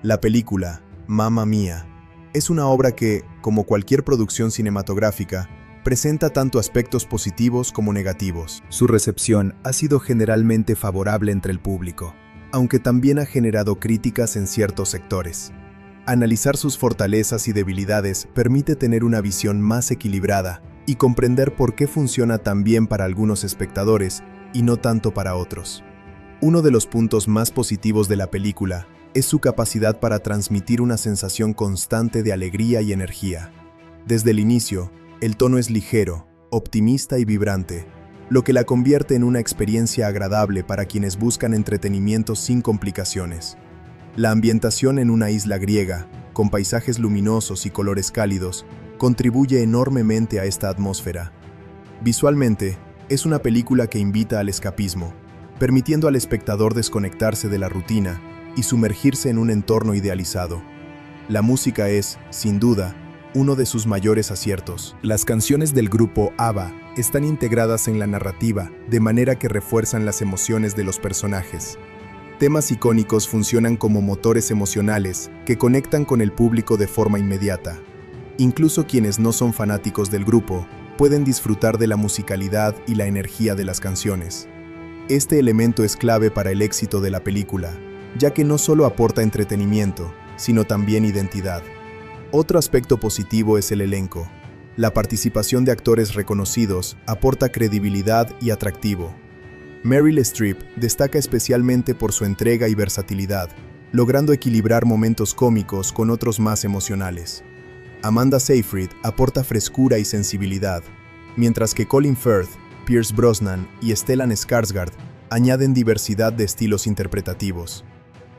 A: La película, Mamma Mía, es una obra que, como cualquier producción cinematográfica, presenta tanto aspectos positivos como negativos. Su recepción ha sido generalmente favorable entre el público, aunque también ha generado críticas en ciertos sectores. Analizar sus fortalezas y debilidades permite tener una visión más equilibrada y comprender por qué funciona tan bien para algunos espectadores y no tanto para otros. Uno de los puntos más positivos de la película es su capacidad para transmitir una sensación constante de alegría y energía. Desde el inicio, el tono es ligero, optimista y vibrante, lo que la convierte en una experiencia agradable para quienes buscan entretenimiento sin complicaciones. La ambientación en una isla griega, con paisajes luminosos y colores cálidos, contribuye enormemente a esta atmósfera. Visualmente, es una película que invita al escapismo, permitiendo al espectador desconectarse de la rutina y sumergirse en un entorno idealizado. La música es, sin duda, uno de sus mayores aciertos. Las canciones del grupo ABBA están integradas en la narrativa, de manera que refuerzan las emociones de los personajes. Temas icónicos funcionan como motores emocionales que conectan con el público de forma inmediata. Incluso quienes no son fanáticos del grupo pueden disfrutar de la musicalidad y la energía de las canciones. Este elemento es clave para el éxito de la película, ya que no solo aporta entretenimiento, sino también identidad. Otro aspecto positivo es el elenco. La participación de actores reconocidos aporta credibilidad y atractivo. Meryl Streep destaca especialmente por su entrega y versatilidad, logrando equilibrar momentos cómicos con otros más emocionales. Amanda Seyfried aporta frescura y sensibilidad, mientras que Colin Firth, Pierce Brosnan y Stellan Skarsgård añaden diversidad de estilos interpretativos.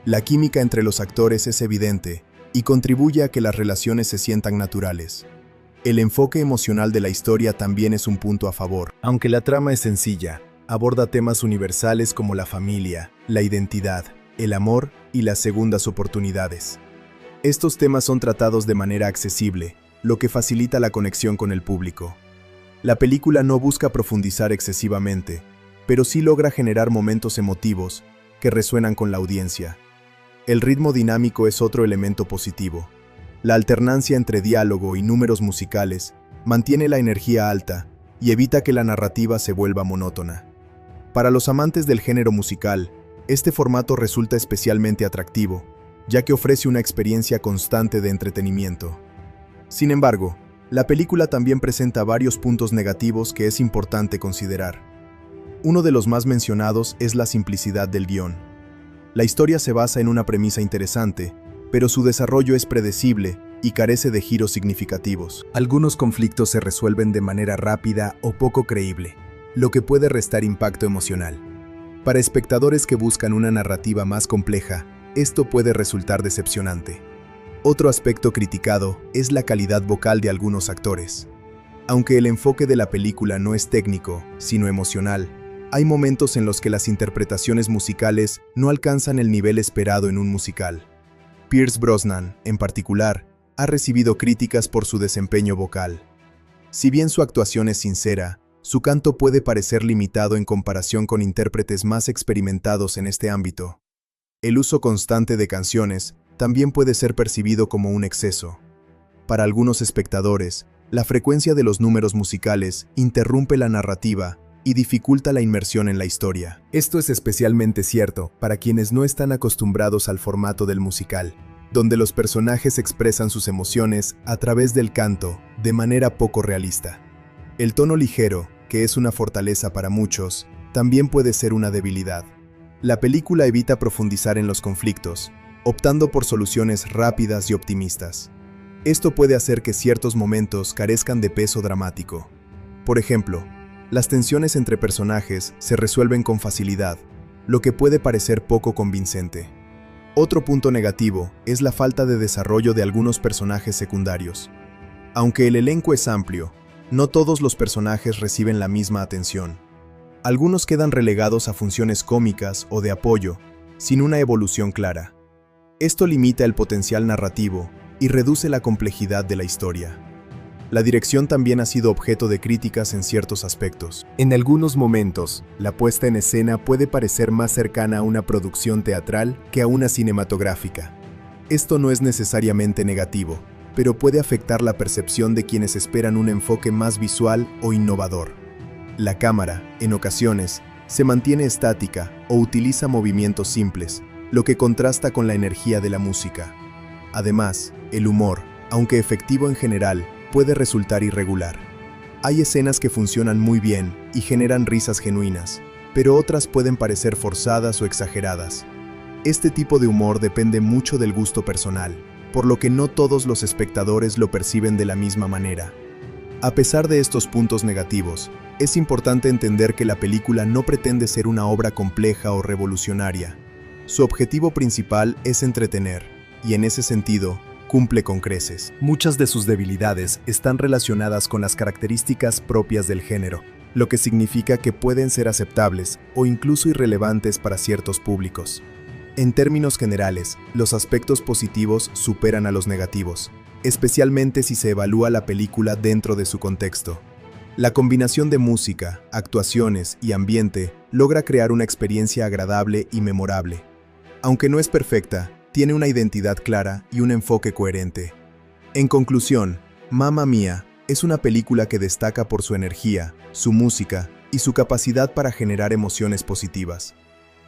A: La química entre los actores es evidente y contribuye a que las relaciones se sientan naturales. El enfoque emocional de la historia también es un punto a favor. Aunque la trama es sencilla, Aborda temas universales como la familia, la identidad, el amor y las segundas oportunidades. Estos temas son tratados de manera accesible, lo que facilita la conexión con el público. La película no busca profundizar excesivamente, pero sí logra generar momentos emotivos que resuenan con la audiencia. El ritmo dinámico es otro elemento positivo. La alternancia entre diálogo y números musicales mantiene la energía alta y evita que la narrativa se vuelva monótona. Para los amantes del género musical, este formato resulta especialmente atractivo, ya que ofrece una experiencia constante de entretenimiento. Sin embargo, la película también presenta varios puntos negativos que es importante considerar. Uno de los más mencionados es la simplicidad del guión. La historia se basa en una premisa interesante, pero su desarrollo es predecible y carece de giros significativos. Algunos conflictos se resuelven de manera rápida o poco creíble, lo que puede restar impacto emocional. Para espectadores que buscan una narrativa más compleja, esto puede resultar decepcionante. Otro aspecto criticado es la calidad vocal de algunos actores. Aunque el enfoque de la película no es técnico, sino emocional, hay momentos en los que las interpretaciones musicales no alcanzan el nivel esperado en un musical. Pierce Brosnan, en particular, ha recibido críticas por su desempeño vocal. Si bien su actuación es sincera, su canto puede parecer limitado en comparación con intérpretes más experimentados en este ámbito. El uso constante de canciones también puede ser percibido como un exceso. Para algunos espectadores, la frecuencia de los números musicales interrumpe la narrativa y dificulta la inmersión en la historia. Esto es especialmente cierto para quienes no están acostumbrados al formato del musical, donde los personajes expresan sus emociones a través del canto de manera poco realista. El tono ligero, que es una fortaleza para muchos, también puede ser una debilidad. La película evita profundizar en los conflictos, optando por soluciones rápidas y optimistas. Esto puede hacer que ciertos momentos carezcan de peso dramático. Por ejemplo, las tensiones entre personajes se resuelven con facilidad, lo que puede parecer poco convincente. Otro punto negativo es la falta de desarrollo de algunos personajes secundarios. Aunque el elenco es amplio, no todos los personajes reciben la misma atención. Algunos quedan relegados a funciones cómicas o de apoyo, sin una evolución clara. Esto limita el potencial narrativo y reduce la complejidad de la historia. La dirección también ha sido objeto de críticas en ciertos aspectos. En algunos momentos, la puesta en escena puede parecer más cercana a una producción teatral que a una cinematográfica. Esto no es necesariamente negativo, pero puede afectar la percepción de quienes esperan un enfoque más visual o innovador. La cámara, en ocasiones, se mantiene estática o utiliza movimientos simples, lo que contrasta con la energía de la música. Además, el humor, aunque efectivo en general, puede resultar irregular. Hay escenas que funcionan muy bien y generan risas genuinas, pero otras pueden parecer forzadas o exageradas. Este tipo de humor depende mucho del gusto personal, por lo que no todos los espectadores lo perciben de la misma manera. A pesar de estos puntos negativos, es importante entender que la película no pretende ser una obra compleja o revolucionaria. Su objetivo principal es entretener, y en ese sentido, cumple con creces. Muchas de sus debilidades están relacionadas con las características propias del género, lo que significa que pueden ser aceptables o incluso irrelevantes para ciertos públicos. En términos generales, los aspectos positivos superan a los negativos, especialmente si se evalúa la película dentro de su contexto. La combinación de música, actuaciones y ambiente logra crear una experiencia agradable y memorable. Aunque no es perfecta, tiene una identidad clara y un enfoque coherente. En conclusión, Mamma Mía es una película que destaca por su energía, su música y su capacidad para generar emociones positivas.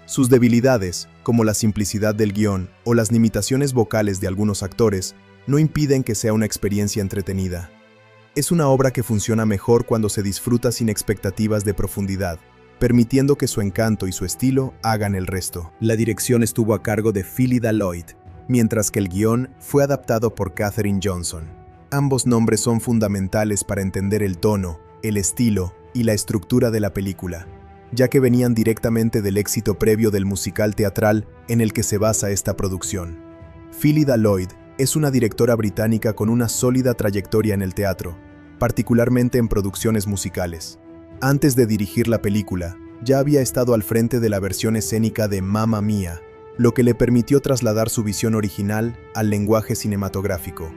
A: Sus debilidades, como la simplicidad del guión o las limitaciones vocales de algunos actores, no impiden que sea una experiencia entretenida. Es una obra que funciona mejor cuando se disfruta sin expectativas de profundidad, permitiendo que su encanto y su estilo hagan el resto. La dirección estuvo a cargo de Phyllida Lloyd, mientras que el guión fue adaptado por Katherine Johnson. Ambos nombres son fundamentales para entender el tono, el estilo y la estructura de la película, ya que venían directamente del éxito previo del musical teatral en el que se basa esta producción. Phyllida Lloyd es una directora británica con una sólida trayectoria en el teatro, particularmente en producciones musicales. Antes de dirigir la película, ya había estado al frente de la versión escénica de Mamma Mía, lo que le permitió trasladar su visión original al lenguaje cinematográfico.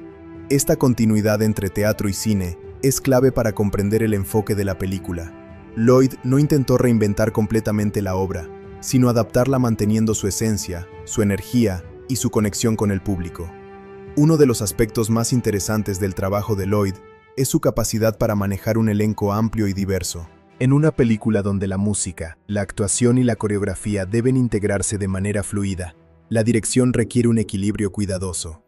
A: Esta continuidad entre teatro y cine es clave para comprender el enfoque de la película. Lloyd no intentó reinventar completamente la obra, sino adaptarla manteniendo su esencia, su energía y su conexión con el público. Uno de los aspectos más interesantes del trabajo de Lloyd es su capacidad para manejar un elenco amplio y diverso. En una película donde la música, la actuación y la coreografía deben integrarse de manera fluida, la dirección requiere un equilibrio cuidadoso.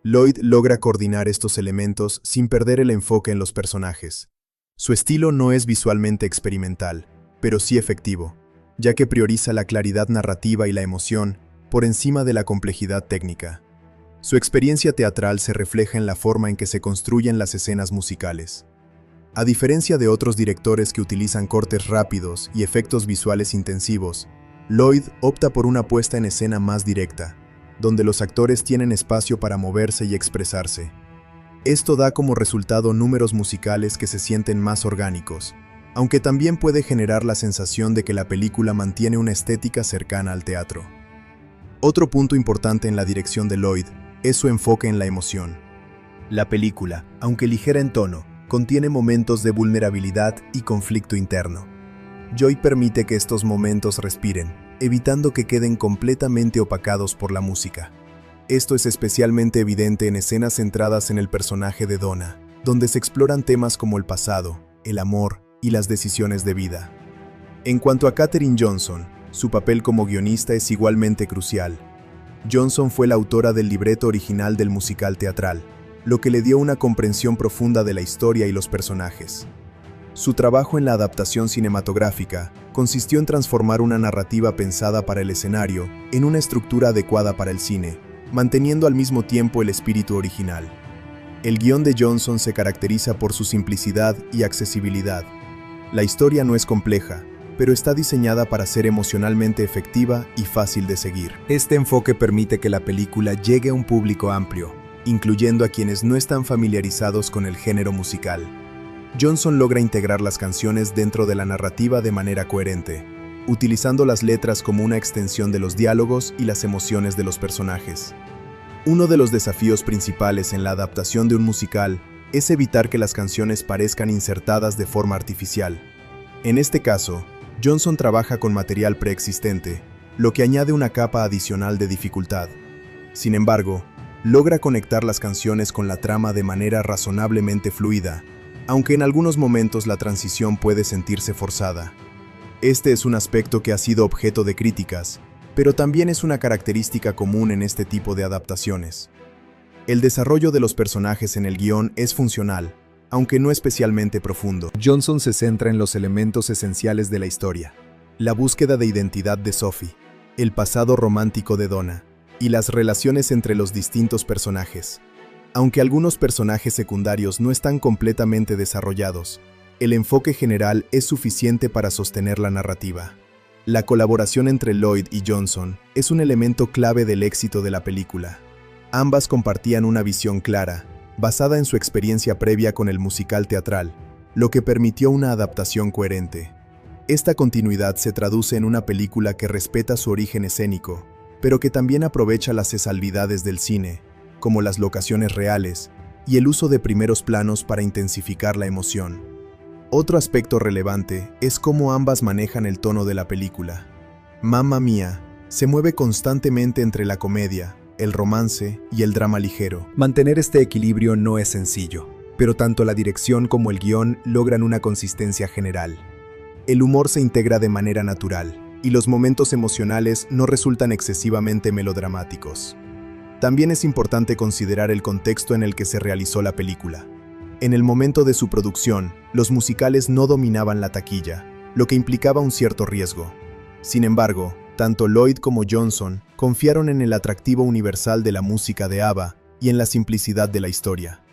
A: Lloyd logra coordinar estos elementos sin perder el enfoque en los personajes. Su estilo no es visualmente experimental, pero sí efectivo, ya que prioriza la claridad narrativa y la emoción por encima de la complejidad técnica. Su experiencia teatral se refleja en la forma en que se construyen las escenas musicales. A diferencia de otros directores que utilizan cortes rápidos y efectos visuales intensivos, Lloyd opta por una puesta en escena más directa, donde los actores tienen espacio para moverse y expresarse. Esto da como resultado números musicales que se sienten más orgánicos, aunque también puede generar la sensación de que la película mantiene una estética cercana al teatro. Otro punto importante en la dirección de Lloyd es su enfoque en la emoción. La película, aunque ligera en tono, contiene momentos de vulnerabilidad y conflicto interno. Lloyd permite que estos momentos respiren, evitando que queden completamente opacados por la música. Esto es especialmente evidente en escenas centradas en el personaje de Donna, donde se exploran temas como el pasado, el amor y las decisiones de vida. En cuanto a Katherine Johnson, su papel como guionista es igualmente crucial. Johnson fue la autora del libreto original del musical teatral, lo que le dio una comprensión profunda de la historia y los personajes. Su trabajo en la adaptación cinematográfica consistió en transformar una narrativa pensada para el escenario en una estructura adecuada para el cine, manteniendo al mismo tiempo el espíritu original. El guión de Johnson se caracteriza por su simplicidad y accesibilidad. La historia no es compleja, pero está diseñada para ser emocionalmente efectiva y fácil de seguir. Este enfoque permite que la película llegue a un público amplio, incluyendo a quienes no están familiarizados con el género musical. Johnson logra integrar las canciones dentro de la narrativa de manera coherente, utilizando las letras como una extensión de los diálogos y las emociones de los personajes. Uno de los desafíos principales en la adaptación de un musical es evitar que las canciones parezcan insertadas de forma artificial. En este caso, Johnson trabaja con material preexistente, lo que añade una capa adicional de dificultad. Sin embargo, logra conectar las canciones con la trama de manera razonablemente fluida, aunque en algunos momentos la transición puede sentirse forzada. Este es un aspecto que ha sido objeto de críticas, pero también es una característica común en este tipo de adaptaciones. El desarrollo de los personajes en el guión es funcional, aunque no especialmente profundo. Johnson se centra en los elementos esenciales de la historia: la búsqueda de identidad de Sophie, el pasado romántico de Donna, y las relaciones entre los distintos personajes. Aunque algunos personajes secundarios no están completamente desarrollados, el enfoque general es suficiente para sostener la narrativa. La colaboración entre Lloyd y Johnson es un elemento clave del éxito de la película. Ambas compartían una visión clara, basada en su experiencia previa con el musical teatral, lo que permitió una adaptación coherente. Esta continuidad se traduce en una película que respeta su origen escénico, pero que también aprovecha las salvedades del cine, como las locaciones reales y el uso de primeros planos para intensificar la emoción. Otro aspecto relevante es cómo ambas manejan el tono de la película. Mamma Mía se mueve constantemente entre la comedia, el romance y el drama ligero. Mantener este equilibrio no es sencillo, pero tanto la dirección como el guión logran una consistencia general. El humor se integra de manera natural, y los momentos emocionales no resultan excesivamente melodramáticos. También es importante considerar el contexto en el que se realizó la película. En el momento de su producción, los musicales no dominaban la taquilla, lo que implicaba un cierto riesgo. Sin embargo, tanto Lloyd como Johnson confiaron en el atractivo universal de la música de ABBA y en la simplicidad de la historia.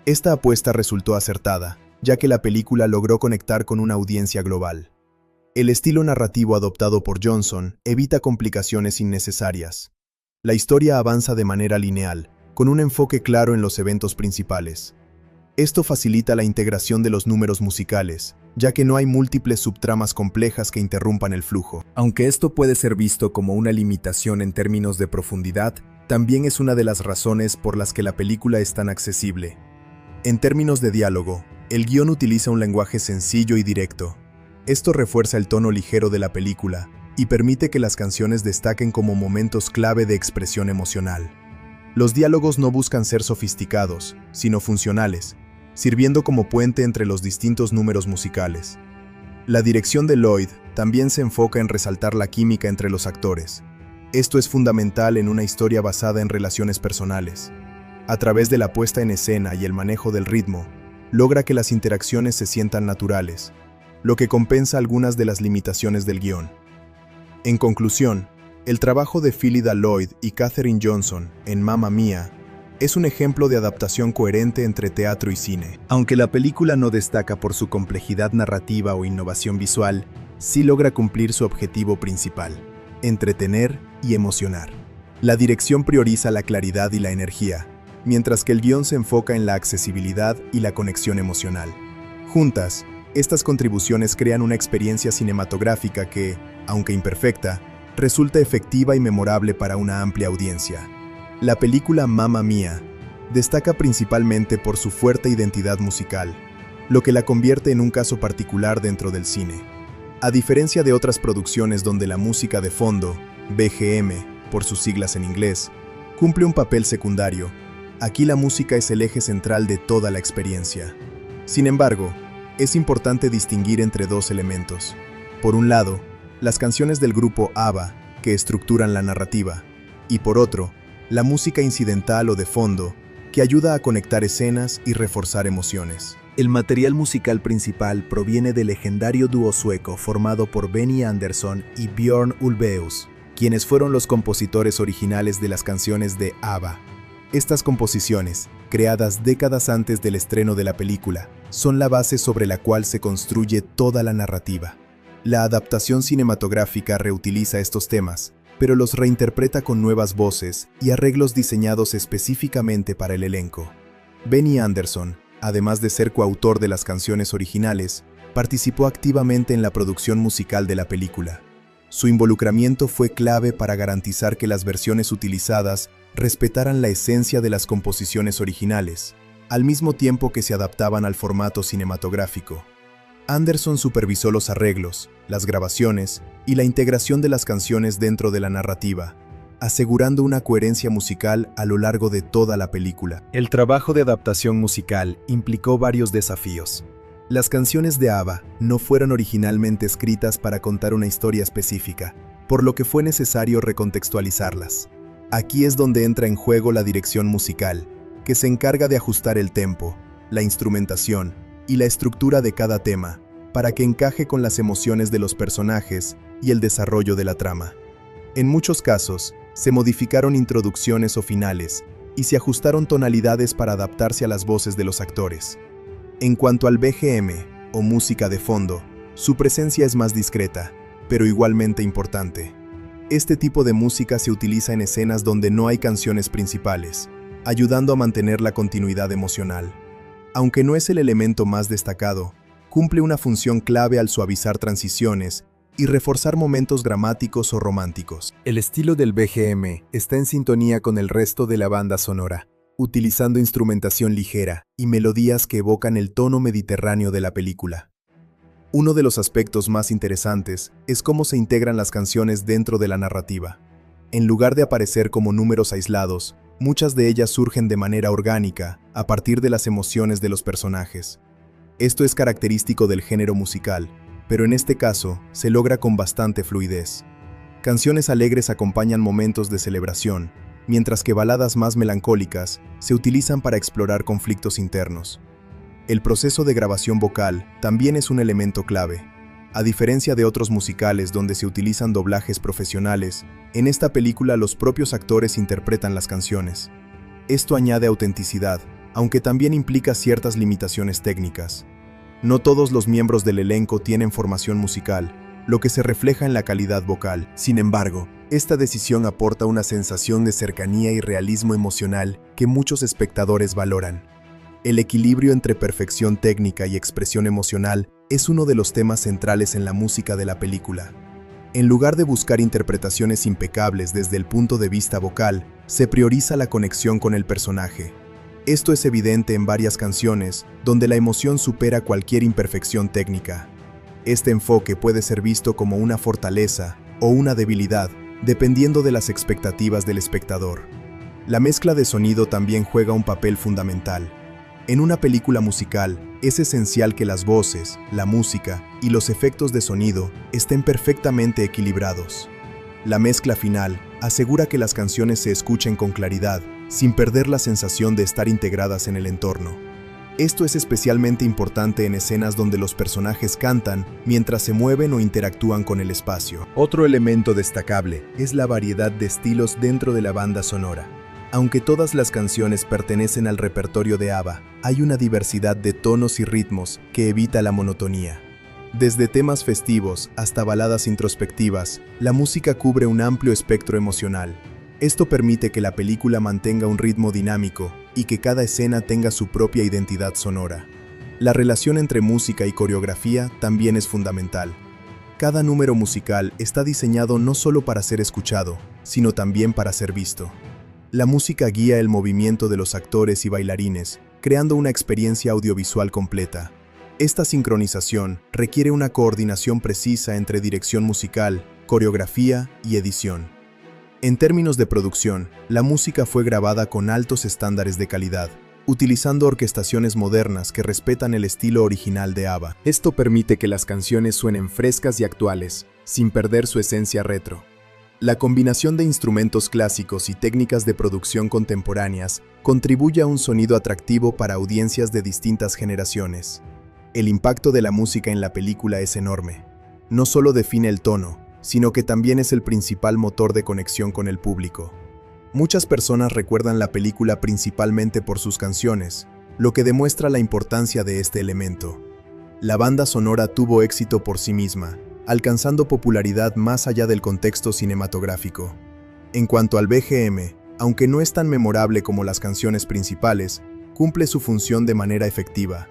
A: Esta apuesta resultó acertada, ya que la película logró conectar con una audiencia global. El estilo narrativo adoptado por Johnson evita complicaciones innecesarias. La historia avanza de manera lineal, con un enfoque claro en los eventos principales. Esto facilita la integración de los números musicales ya que no hay múltiples subtramas complejas que interrumpan el flujo. Aunque esto puede ser visto como una limitación en términos de profundidad, también es una de las razones por las que la película es tan accesible. En términos de diálogo, el guión utiliza un lenguaje sencillo y directo. Esto refuerza el tono ligero de la película y permite que las canciones destaquen como momentos clave de expresión emocional. Los diálogos no buscan ser sofisticados, sino funcionales, sirviendo como puente entre los distintos números musicales. La dirección de Lloyd también se enfoca en resaltar la química entre los actores. Esto es fundamental en una historia basada en relaciones personales. A través de la puesta en escena y el manejo del ritmo, logra que las interacciones se sientan naturales, lo que compensa algunas de las limitaciones del guión. En conclusión, el trabajo de Phyllida Lloyd y Katherine Johnson en Mamma Mia es un ejemplo de adaptación coherente entre teatro y cine. Aunque la película no destaca por su complejidad narrativa o innovación visual, sí logra cumplir su objetivo principal: entretener y emocionar. La dirección prioriza la claridad y la energía, mientras que el guión se enfoca en la accesibilidad y la conexión emocional. Juntas, estas contribuciones crean una experiencia cinematográfica que, aunque imperfecta, resulta efectiva y memorable para una amplia audiencia. La película Mamma Mia destaca principalmente por su fuerte identidad musical, lo que la convierte en un caso particular dentro del cine. A diferencia de otras producciones donde la música de fondo, BGM, por sus siglas en inglés, cumple un papel secundario, aquí la música es el eje central de toda la experiencia. Sin embargo, es importante distinguir entre dos elementos. Por un lado, las canciones del grupo ABBA, que estructuran la narrativa, y por otro, la música incidental o de fondo, que ayuda a conectar escenas y reforzar emociones. El material musical principal proviene del legendario dúo sueco formado por Benny Andersson y Björn Ulvaeus, quienes fueron los compositores originales de las canciones de ABBA. Estas composiciones, creadas décadas antes del estreno de la película, son la base sobre la cual se construye toda la narrativa. La adaptación cinematográfica reutiliza estos temas, pero los reinterpreta con nuevas voces y arreglos diseñados específicamente para el elenco. Benny Andersson, además de ser coautor de las canciones originales, participó activamente en la producción musical de la película. Su involucramiento fue clave para garantizar que las versiones utilizadas respetaran la esencia de las composiciones originales, al mismo tiempo que se adaptaban al formato cinematográfico. Andersson supervisó los arreglos, las grabaciones y la integración de las canciones dentro de la narrativa, asegurando una coherencia musical a lo largo de toda la película. El trabajo de adaptación musical implicó varios desafíos. Las canciones de ABBA no fueron originalmente escritas para contar una historia específica, por lo que fue necesario recontextualizarlas. Aquí es donde entra en juego la dirección musical, que se encarga de ajustar el tempo, la instrumentación y la estructura de cada tema, para que encaje con las emociones de los personajes y el desarrollo de la trama. En muchos casos, se modificaron introducciones o finales, y se ajustaron tonalidades para adaptarse a las voces de los actores. En cuanto al BGM, o música de fondo, su presencia es más discreta, pero igualmente importante. Este tipo de música se utiliza en escenas donde no hay canciones principales, ayudando a mantener la continuidad emocional. Aunque no es el elemento más destacado, cumple una función clave al suavizar transiciones y reforzar momentos dramáticos o románticos. El estilo del BGM está en sintonía con el resto de la banda sonora, utilizando instrumentación ligera y melodías que evocan el tono mediterráneo de la película. Uno de los aspectos más interesantes es cómo se integran las canciones dentro de la narrativa. En lugar de aparecer como números aislados, muchas de ellas surgen de manera orgánica, a partir de las emociones de los personajes. Esto es característico del género musical, pero en este caso se logra con bastante fluidez. Canciones alegres acompañan momentos de celebración, mientras que baladas más melancólicas se utilizan para explorar conflictos internos. El proceso de grabación vocal también es un elemento clave. A diferencia de otros musicales donde se utilizan doblajes profesionales, en esta película los propios actores interpretan las canciones. Esto añade autenticidad, aunque también implica ciertas limitaciones técnicas. No todos los miembros del elenco tienen formación musical, lo que se refleja en la calidad vocal. Sin embargo, esta decisión aporta una sensación de cercanía y realismo emocional que muchos espectadores valoran. El equilibrio entre perfección técnica y expresión emocional es uno de los temas centrales en la música de la película. En lugar de buscar interpretaciones impecables desde el punto de vista vocal, se prioriza la conexión con el personaje. Esto es evidente en varias canciones, donde la emoción supera cualquier imperfección técnica. Este enfoque puede ser visto como una fortaleza o una debilidad, dependiendo de las expectativas del espectador. La mezcla de sonido también juega un papel fundamental. En una película musical, es esencial que las voces, la música y los efectos de sonido estén perfectamente equilibrados. La mezcla final asegura que las canciones se escuchen con claridad, sin perder la sensación de estar integradas en el entorno. Esto es especialmente importante en escenas donde los personajes cantan mientras se mueven o interactúan con el espacio. Otro elemento destacable es la variedad de estilos dentro de la banda sonora. Aunque todas las canciones pertenecen al repertorio de ABBA, hay una diversidad de tonos y ritmos que evita la monotonía. Desde temas festivos hasta baladas introspectivas, la música cubre un amplio espectro emocional. Esto permite que la película mantenga un ritmo dinámico y que cada escena tenga su propia identidad sonora. La relación entre música y coreografía también es fundamental. Cada número musical está diseñado no solo para ser escuchado, sino también para ser visto. La música guía el movimiento de los actores y bailarines, creando una experiencia audiovisual completa. Esta sincronización requiere una coordinación precisa entre dirección musical, coreografía y edición. En términos de producción, la música fue grabada con altos estándares de calidad, utilizando orquestaciones modernas que respetan el estilo original de ABBA. Esto permite que las canciones suenen frescas y actuales, sin perder su esencia retro. La combinación de instrumentos clásicos y técnicas de producción contemporáneas contribuye a un sonido atractivo para audiencias de distintas generaciones. El impacto de la música en la película es enorme. No solo define el tono, sino que también es el principal motor de conexión con el público. Muchas personas recuerdan la película principalmente por sus canciones, lo que demuestra la importancia de este elemento. La banda sonora tuvo éxito por sí misma, alcanzando popularidad más allá del contexto cinematográfico. En cuanto al BGM, aunque no es tan memorable como las canciones principales, cumple su función de manera efectiva.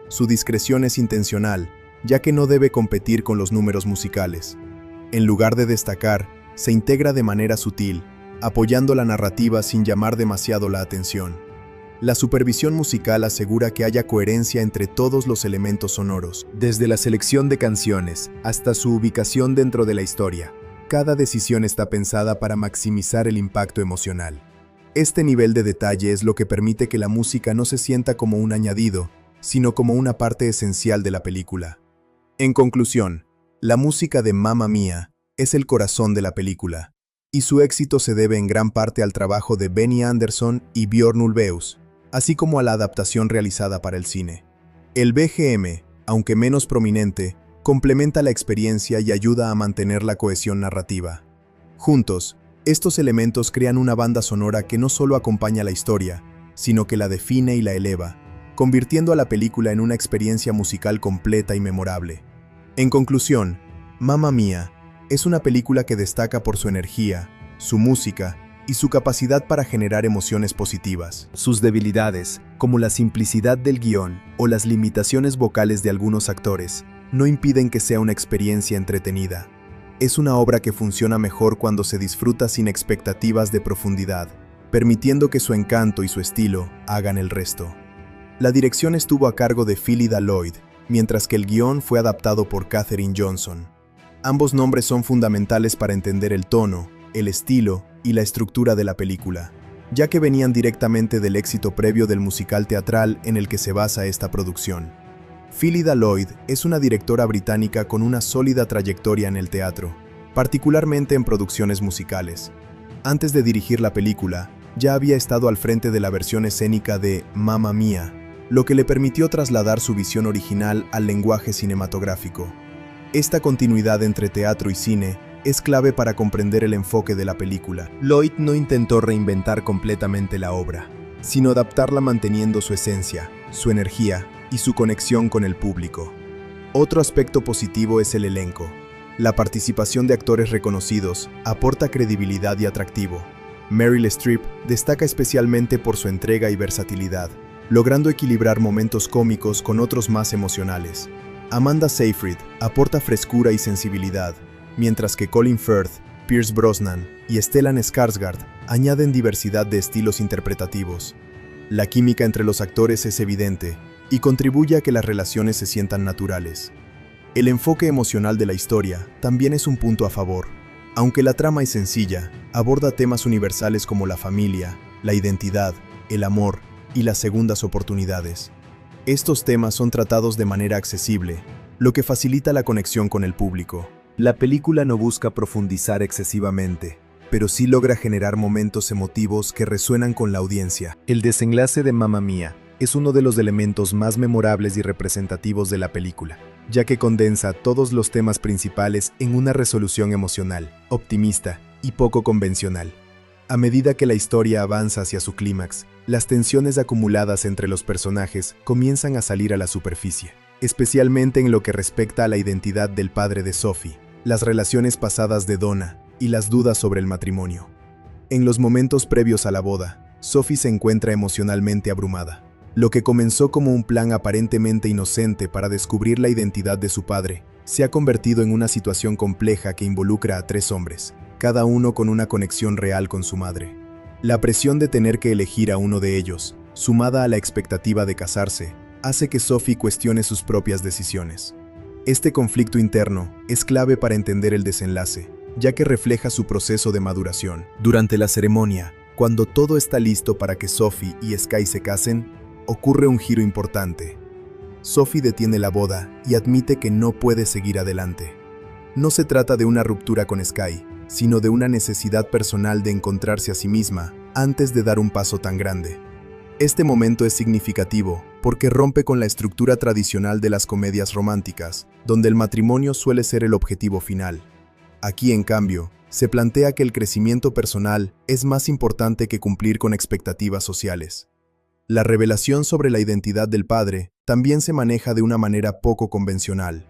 A: Su discreción es intencional, ya que no debe competir con los números musicales. En lugar de destacar, se integra de manera sutil, apoyando la narrativa sin llamar demasiado la atención. La supervisión musical asegura que haya coherencia entre todos los elementos sonoros, desde la selección de canciones hasta su ubicación dentro de la historia. Cada decisión está pensada para maximizar el impacto emocional. Este nivel de detalle es lo que permite que la música no se sienta como un añadido, sino como una parte esencial de la película. En conclusión, la música de Mamma Mia es el corazón de la película, y su éxito se debe en gran parte al trabajo de Benny Andersson y Björn Ulvaeus, así como a la adaptación realizada para el cine. El BGM, aunque menos prominente, complementa la experiencia y ayuda a mantener la cohesión narrativa. Juntos, estos elementos crean una banda sonora que no solo acompaña la historia, sino que la define y la eleva, convirtiendo a la película en una experiencia musical completa y memorable. En conclusión, Mamma Mia es una película que destaca por su energía, su música y su capacidad para generar emociones positivas. Sus debilidades, como la simplicidad del guión o las limitaciones vocales de algunos actores, no impiden que sea una experiencia entretenida. Es una obra que funciona mejor cuando se disfruta sin expectativas de profundidad, permitiendo que su encanto y su estilo hagan el resto. La dirección estuvo a cargo de Phyllida Lloyd, mientras que el guión fue adaptado por Katherine Johnson. Ambos nombres son fundamentales para entender el tono, el estilo y la estructura de la película, ya que venían directamente del éxito previo del musical teatral en el que se basa esta producción. Phyllida Lloyd es una directora británica con una sólida trayectoria en el teatro, particularmente en producciones musicales. Antes de dirigir la película, ya había estado al frente de la versión escénica de Mamma Mia, lo que le permitió trasladar su visión original al lenguaje cinematográfico. Esta continuidad entre teatro y cine es clave para comprender el enfoque de la película. Lloyd no intentó reinventar completamente la obra, sino adaptarla manteniendo su esencia, su energía y su conexión con el público. Otro aspecto positivo es el elenco. La participación de actores reconocidos aporta credibilidad y atractivo. Meryl Streep destaca especialmente por su entrega y versatilidad, logrando equilibrar momentos cómicos con otros más emocionales. Amanda Seyfried aporta frescura y sensibilidad, mientras que Colin Firth, Pierce Brosnan y Stellan Skarsgård añaden diversidad de estilos interpretativos. La química entre los actores es evidente y contribuye a que las relaciones se sientan naturales. El enfoque emocional de la historia también es un punto a favor. Aunque la trama es sencilla, aborda temas universales como la familia, la identidad, el amor y las segundas oportunidades. Estos temas son tratados de manera accesible, lo que facilita la conexión con el público. La película no busca profundizar excesivamente, pero sí logra generar momentos emotivos que resuenan con la audiencia. El desenlace de Mamma Mía es uno de los elementos más memorables y representativos de la película, ya que condensa todos los temas principales en una resolución emocional, optimista y poco convencional. A medida que la historia avanza hacia su clímax, las tensiones acumuladas entre los personajes comienzan a salir a la superficie, especialmente en lo que respecta a la identidad del padre de Sophie, las relaciones pasadas de Donna y las dudas sobre el matrimonio. En los momentos previos a la boda, Sophie se encuentra emocionalmente abrumada. Lo que comenzó como un plan aparentemente inocente para descubrir la identidad de su padre, se ha convertido en una situación compleja que involucra a 3 hombres, cada uno con una conexión real con su madre. La presión de tener que elegir a uno de ellos, sumada a la expectativa de casarse, hace que Sophie cuestione sus propias decisiones. Este conflicto interno es clave para entender el desenlace, ya que refleja su proceso de maduración. Durante la ceremonia, cuando todo está listo para que Sophie y Sky se casen, ocurre un giro importante. Sophie detiene la boda y admite que no puede seguir adelante. No se trata de una ruptura con Sky, sino de una necesidad personal de encontrarse a sí misma antes de dar un paso tan grande. Este momento es significativo porque rompe con la estructura tradicional de las comedias románticas, donde el matrimonio suele ser el objetivo final. Aquí, en cambio, se plantea que el crecimiento personal es más importante que cumplir con expectativas sociales. La revelación sobre la identidad del padre también se maneja de una manera poco convencional.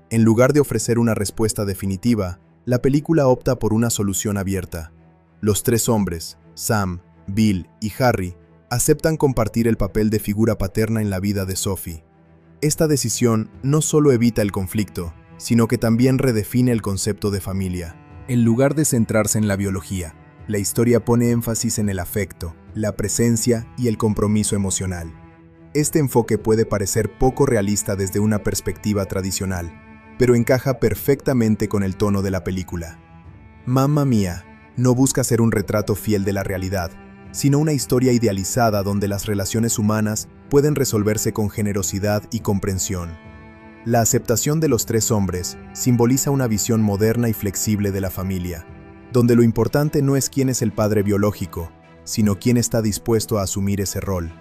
A: En lugar de ofrecer una respuesta definitiva, la película opta por una solución abierta. Los 3 hombres, Sam, Bill y Harry, aceptan compartir el papel de figura paterna en la vida de Sophie. Esta decisión no solo evita el conflicto, sino que también redefine el concepto de familia. En lugar de centrarse en la biología, la historia pone énfasis en el afecto, la presencia y el compromiso emocional. Este enfoque puede parecer poco realista desde una perspectiva tradicional, pero encaja perfectamente con el tono de la película. Mamma Mía no busca ser un retrato fiel de la realidad, sino una historia idealizada donde las relaciones humanas pueden resolverse con generosidad y comprensión. La aceptación de los 3 hombres simboliza una visión moderna y flexible de la familia, donde lo importante no es quién es el padre biológico, sino quién está dispuesto a asumir ese rol.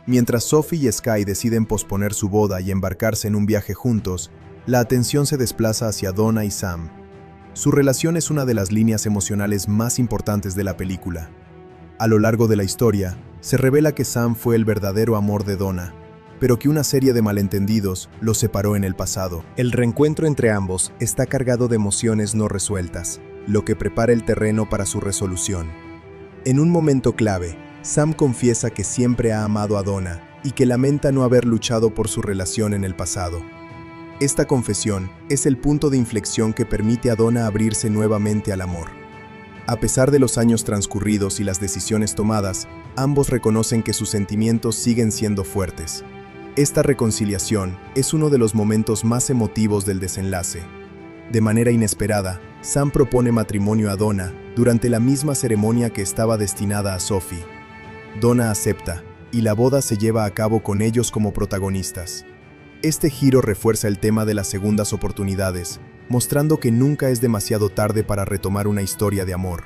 A: Mientras Sophie y Sky deciden posponer su boda y embarcarse en un viaje juntos, la atención se desplaza hacia Donna y Sam. Su relación es una de las líneas emocionales más importantes de la película. A lo largo de la historia, se revela que Sam fue el verdadero amor de Donna, pero que una serie de malentendidos los separó en el pasado. El reencuentro entre ambos está cargado de emociones no resueltas, lo que prepara el terreno para su resolución. En un momento clave, Sam confiesa que siempre ha amado a Donna y que lamenta no haber luchado por su relación en el pasado. Esta confesión es el punto de inflexión que permite a Donna abrirse nuevamente al amor. A pesar de los años transcurridos y las decisiones tomadas, ambos reconocen que sus sentimientos siguen siendo fuertes. Esta reconciliación es uno de los momentos más emotivos del desenlace. De manera inesperada, Sam propone matrimonio a Donna durante la misma ceremonia que estaba destinada a Sophie. Donna acepta, y la boda se lleva a cabo con ellos como protagonistas. Este giro refuerza el tema de las segundas oportunidades, mostrando que nunca es demasiado tarde para retomar una historia de amor.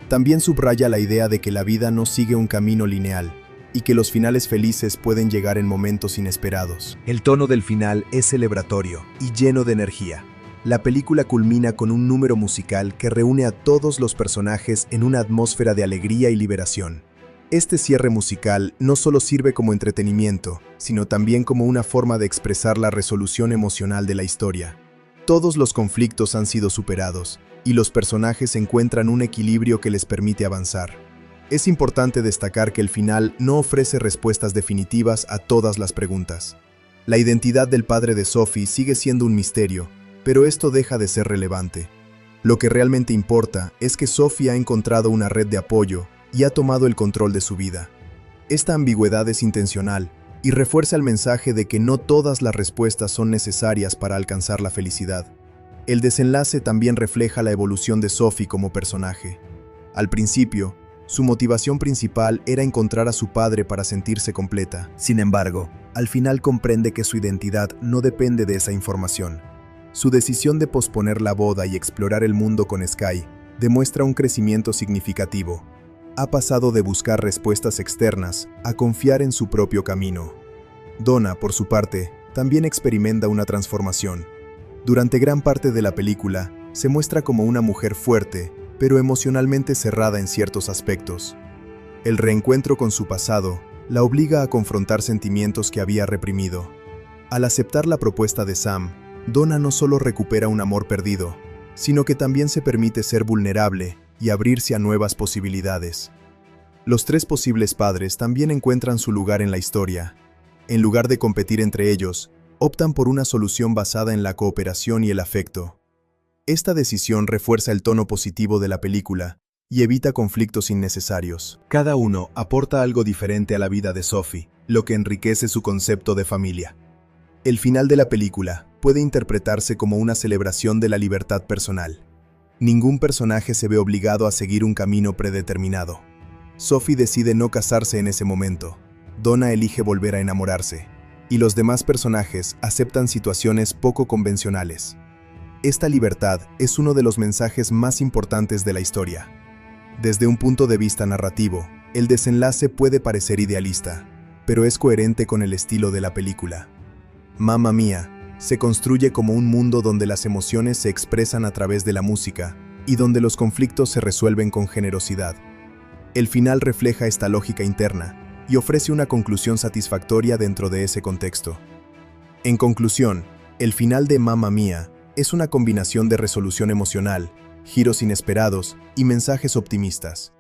A: También subraya la idea de que la vida no sigue un camino lineal, y que los finales felices pueden llegar en momentos inesperados. El tono del final es celebratorio y lleno de energía. La película culmina con un número musical que reúne a todos los personajes en una atmósfera de alegría y liberación. Este cierre musical no solo sirve como entretenimiento, sino también como una forma de expresar la resolución emocional de la historia. Todos los conflictos han sido superados, y los personajes encuentran un equilibrio que les permite avanzar. Es importante destacar que el final no ofrece respuestas definitivas a todas las preguntas. La identidad del padre de Sophie sigue siendo un misterio, pero esto deja de ser relevante. Lo que realmente importa es que Sophie ha encontrado una red de apoyo y ha tomado el control de su vida. Esta ambigüedad es intencional y refuerza el mensaje de que no todas las respuestas son necesarias para alcanzar la felicidad. El desenlace también refleja la evolución de Sophie como personaje. Al principio, su motivación principal era encontrar a su padre para sentirse completa. Sin embargo, al final comprende que su identidad no depende de esa información. Su decisión de posponer la boda y explorar el mundo con Sky demuestra un crecimiento significativo. Ha pasado de buscar respuestas externas a confiar en su propio camino. Donna, por su parte, también experimenta una transformación. Durante gran parte de la película, se muestra como una mujer fuerte, pero emocionalmente cerrada en ciertos aspectos. El reencuentro con su pasado la obliga a confrontar sentimientos que había reprimido. Al aceptar la propuesta de Sam, Donna no solo recupera un amor perdido, sino que también se permite ser vulnerable y abrirse a nuevas posibilidades. Los tres posibles padres también encuentran su lugar en la historia. En lugar de competir entre ellos, optan por una solución basada en la cooperación y el afecto. Esta decisión refuerza el tono positivo de la película y evita conflictos innecesarios. Cada uno aporta algo diferente a la vida de Sophie, lo que enriquece su concepto de familia. El final de la película puede interpretarse como una celebración de la libertad personal. Ningún personaje se ve obligado a seguir un camino predeterminado. Sophie decide no casarse en ese momento. Donna elige volver a enamorarse. Y los demás personajes aceptan situaciones poco convencionales. Esta libertad es uno de los mensajes más importantes de la historia. Desde un punto de vista narrativo, el desenlace puede parecer idealista, pero es coherente con el estilo de la película. Mamma Mía se construye como un mundo donde las emociones se expresan a través de la música y donde los conflictos se resuelven con generosidad. El final refleja esta lógica interna y ofrece una conclusión satisfactoria dentro de ese contexto. En conclusión, el final de Mamma Mía es una combinación de resolución emocional, giros inesperados y mensajes optimistas.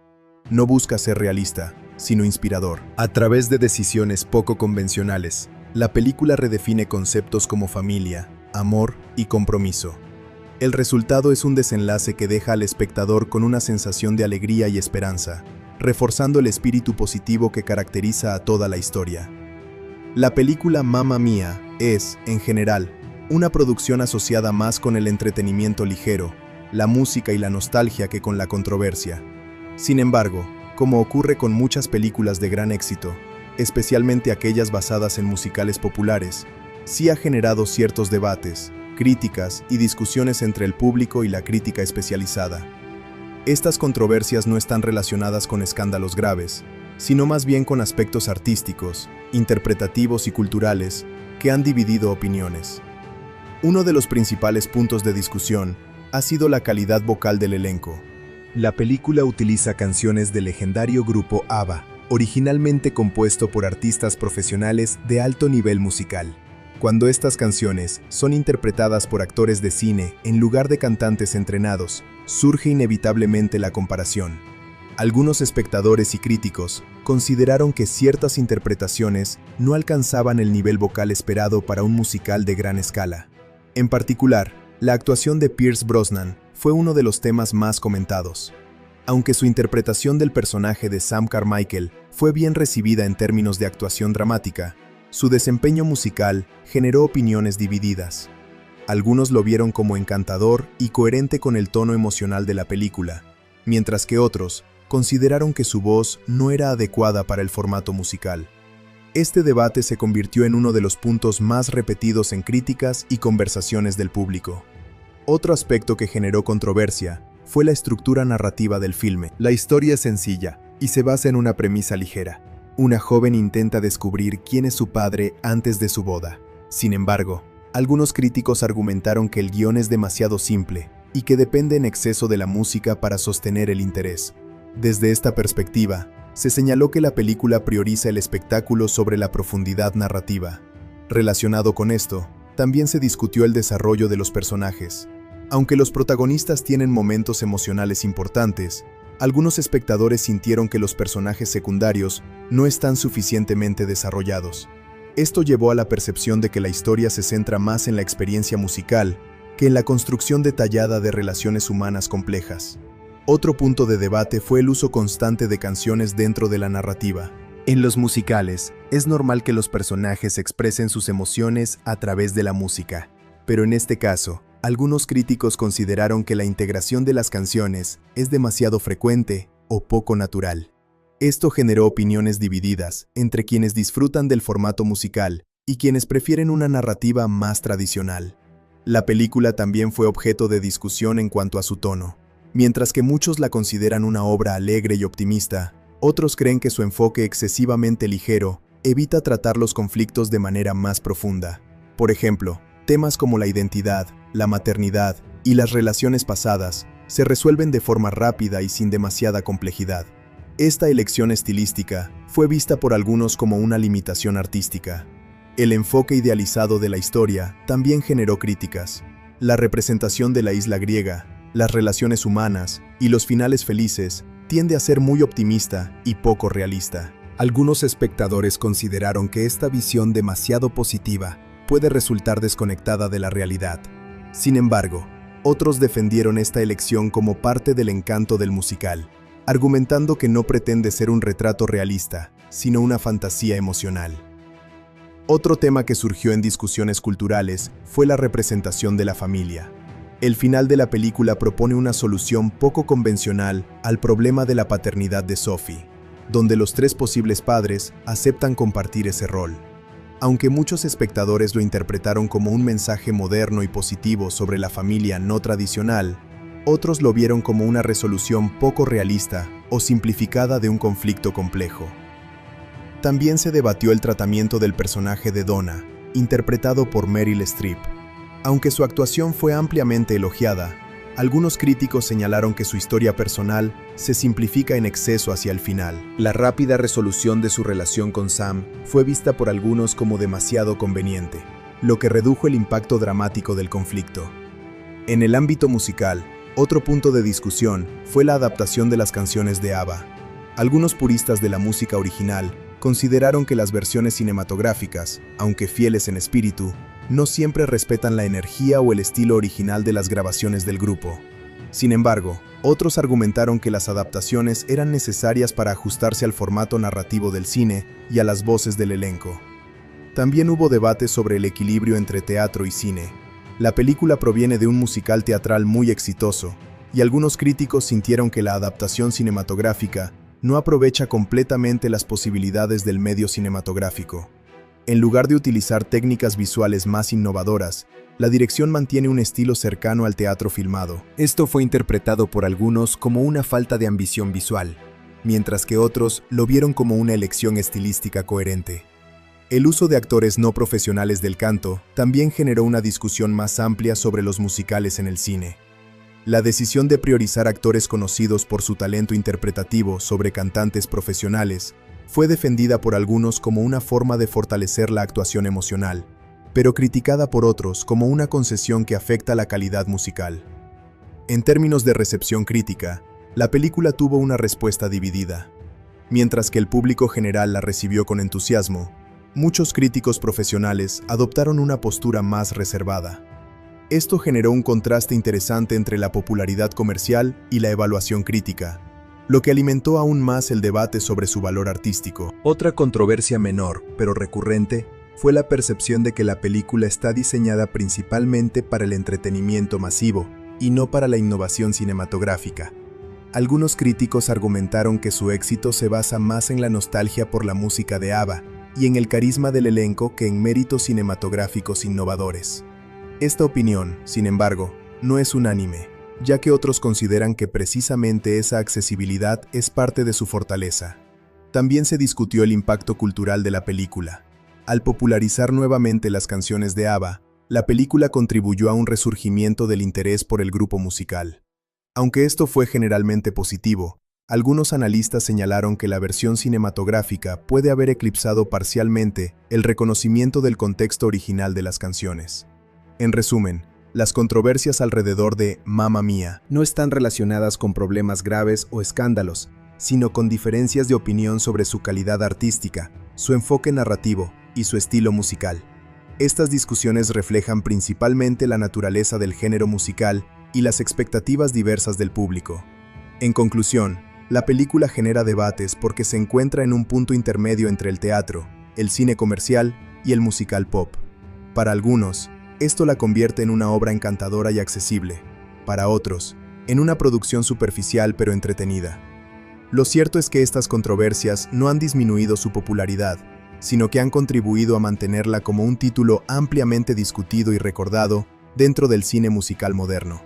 A: No busca ser realista, sino inspirador. A través de decisiones poco convencionales, la película redefine conceptos como familia, amor y compromiso. El resultado es un desenlace que deja al espectador con una sensación de alegría y esperanza, reforzando el espíritu positivo que caracteriza a toda la historia. La película Mamma Mía es, en general, una producción asociada más con el entretenimiento ligero, la música y la nostalgia que con la controversia. Sin embargo, como ocurre con muchas películas de gran éxito, especialmente aquellas basadas en musicales populares, sí ha generado ciertos debates, críticas y discusiones entre el público y la crítica especializada. Estas controversias no están relacionadas con escándalos graves, sino más bien con aspectos artísticos, interpretativos y culturales que han dividido opiniones. Uno de los principales puntos de discusión ha sido la calidad vocal del elenco. La película utiliza canciones del legendario grupo ABBA, originalmente compuesto por artistas profesionales de alto nivel musical. Cuando estas canciones son interpretadas por actores de cine en lugar de cantantes entrenados, surge inevitablemente la comparación. Algunos espectadores y críticos consideraron que ciertas interpretaciones no alcanzaban el nivel vocal esperado para un musical de gran escala. En particular, la actuación de Pierce Brosnan fue uno de los temas más comentados. Aunque su interpretación del personaje de Sam Carmichael fue bien recibida en términos de actuación dramática, su desempeño musical generó opiniones divididas. Algunos lo vieron como encantador y coherente con el tono emocional de la película, mientras que otros consideraron que su voz no era adecuada para el formato musical. Este debate se convirtió en uno de los puntos más repetidos en críticas y conversaciones del público. Otro aspecto que generó controversia fue la estructura narrativa del filme. La historia es sencilla y se basa en una premisa ligera. Una joven intenta descubrir quién es su padre antes de su boda. Sin embargo, algunos críticos argumentaron que el guión es demasiado simple y que depende en exceso de la música para sostener el interés. Desde esta perspectiva, se señaló que la película prioriza el espectáculo sobre la profundidad narrativa. Relacionado con esto, también se discutió el desarrollo de los personajes. Aunque los protagonistas tienen momentos emocionales importantes, algunos espectadores sintieron que los personajes secundarios no están suficientemente desarrollados. Esto llevó a la percepción de que la historia se centra más en la experiencia musical que en la construcción detallada de relaciones humanas complejas. Otro punto de debate fue el uso constante de canciones dentro de la narrativa. En los musicales, es normal que los personajes expresen sus emociones a través de la música, pero en este caso, algunos críticos consideraron que la integración de las canciones es demasiado frecuente o poco natural. Esto generó opiniones divididas entre quienes disfrutan del formato musical y quienes prefieren una narrativa más tradicional. La película también fue objeto de discusión en cuanto a su tono. Mientras que muchos la consideran una obra alegre y optimista, otros creen que su enfoque excesivamente ligero evita tratar los conflictos de manera más profunda. Por ejemplo, temas como la identidad, la maternidad y las relaciones pasadas se resuelven de forma rápida y sin demasiada complejidad. Esta elección estilística fue vista por algunos como una limitación artística. El enfoque idealizado de la historia también generó críticas. La representación de la isla griega, las relaciones humanas y los finales felices tiende a ser muy optimista y poco realista. Algunos espectadores consideraron que esta visión demasiado positiva puede resultar desconectada de la realidad. Sin embargo, otros defendieron esta elección como parte del encanto del musical, argumentando que no pretende ser un retrato realista, sino una fantasía emocional. Otro tema que surgió en discusiones culturales fue la representación de la familia. El final de la película propone una solución poco convencional al problema de la paternidad de Sophie, donde los tres posibles padres aceptan compartir ese rol. Aunque muchos espectadores lo interpretaron como un mensaje moderno y positivo sobre la familia no tradicional, otros lo vieron como una resolución poco realista o simplificada de un conflicto complejo. También se debatió el tratamiento del personaje de Donna, interpretado por Meryl Streep. Aunque su actuación fue ampliamente elogiada, algunos críticos señalaron que su historia personal se simplifica en exceso hacia el final. La rápida resolución de su relación con Sam fue vista por algunos como demasiado conveniente, lo que redujo el impacto dramático del conflicto. En el ámbito musical, otro punto de discusión fue la adaptación de las canciones de ABBA. Algunos puristas de la música original consideraron que las versiones cinematográficas, aunque fieles en espíritu, no siempre respetan la energía o el estilo original de las grabaciones del grupo. Sin embargo, otros argumentaron que las adaptaciones eran necesarias para ajustarse al formato narrativo del cine y a las voces del elenco. También hubo debate sobre el equilibrio entre teatro y cine. La película proviene de un musical teatral muy exitoso, y algunos críticos sintieron que la adaptación cinematográfica no aprovecha completamente las posibilidades del medio cinematográfico. En lugar de utilizar técnicas visuales más innovadoras, la dirección mantiene un estilo cercano al teatro filmado. Esto fue interpretado por algunos como una falta de ambición visual, mientras que otros lo vieron como una elección estilística coherente. El uso de actores no profesionales del canto también generó una discusión más amplia sobre los musicales en el cine. La decisión de priorizar actores conocidos por su talento interpretativo sobre cantantes profesionales fue defendida por algunos como una forma de fortalecer la actuación emocional, pero criticada por otros como una concesión que afecta la calidad musical. En términos de recepción crítica, la película tuvo una respuesta dividida. Mientras que el público general la recibió con entusiasmo, muchos críticos profesionales adoptaron una postura más reservada. Esto generó un contraste interesante entre la popularidad comercial y la evaluación crítica, lo que alimentó aún más el debate sobre su valor artístico. Otra controversia menor, pero recurrente, fue la percepción de que la película está diseñada principalmente para el entretenimiento masivo y no para la innovación cinematográfica. Algunos críticos argumentaron que su éxito se basa más en la nostalgia por la música de ABBA y en el carisma del elenco que en méritos cinematográficos innovadores. Esta opinión, sin embargo, no es unánime, ya que otros consideran que precisamente esa accesibilidad es parte de su fortaleza. También se discutió el impacto cultural de la película. Al popularizar nuevamente las canciones de ABBA, la película contribuyó a un resurgimiento del interés por el grupo musical. Aunque esto fue generalmente positivo, algunos analistas señalaron que la versión cinematográfica puede haber eclipsado parcialmente el reconocimiento del contexto original de las canciones. En resumen, las controversias alrededor de Mamma Mía no están relacionadas con problemas graves o escándalos, sino con diferencias de opinión sobre su calidad artística, su enfoque narrativo y su estilo musical. Estas discusiones reflejan principalmente la naturaleza del género musical y las expectativas diversas del público. En conclusión, la película genera debates porque se encuentra en un punto intermedio entre el teatro, el cine comercial y el musical pop. Para algunos, esto la convierte en una obra encantadora y accesible. Para otros, en una producción superficial pero entretenida. Lo cierto es que estas controversias no han disminuido su popularidad, sino que han contribuido a mantenerla como un título ampliamente discutido y recordado dentro del cine musical moderno.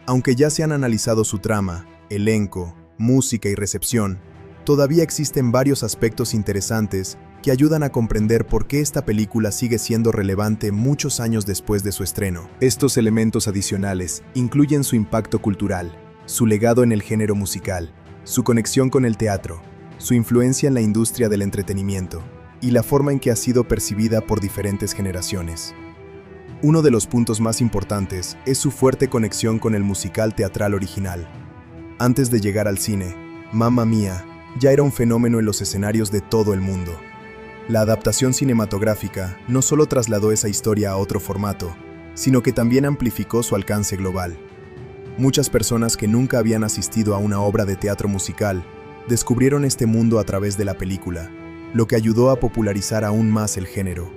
A: Aunque ya se han analizado su trama, elenco, música y recepción, todavía existen varios aspectos interesantes que ayudan a comprender por qué esta película sigue siendo relevante muchos años después de su estreno. Estos elementos adicionales incluyen su impacto cultural, su legado en el género musical, su conexión con el teatro, su influencia en la industria del entretenimiento y la forma en que ha sido percibida por diferentes generaciones. Uno de los puntos más importantes es su fuerte conexión con el musical teatral original. Antes de llegar al cine, Mamma Mía ya era un fenómeno en los escenarios de todo el mundo. La adaptación cinematográfica no solo trasladó esa historia a otro formato, sino que también amplificó su alcance global. Muchas personas que nunca habían asistido a una obra de teatro musical descubrieron este mundo a través de la película, lo que ayudó a popularizar aún más el género.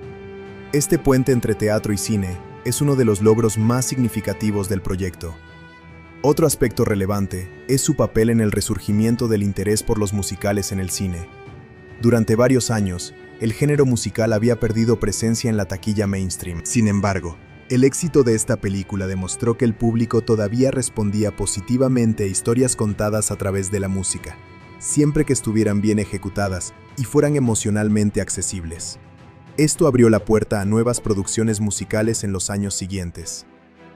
A: Este puente entre teatro y cine es uno de los logros más significativos del proyecto. Otro aspecto relevante es su papel en el resurgimiento del interés por los musicales en el cine. Durante varios años, el género musical había perdido presencia en la taquilla mainstream. Sin embargo, el éxito de esta película demostró que el público todavía respondía positivamente a historias contadas a través de la música, siempre que estuvieran bien ejecutadas y fueran emocionalmente accesibles. Esto abrió la puerta a nuevas producciones musicales en los años siguientes.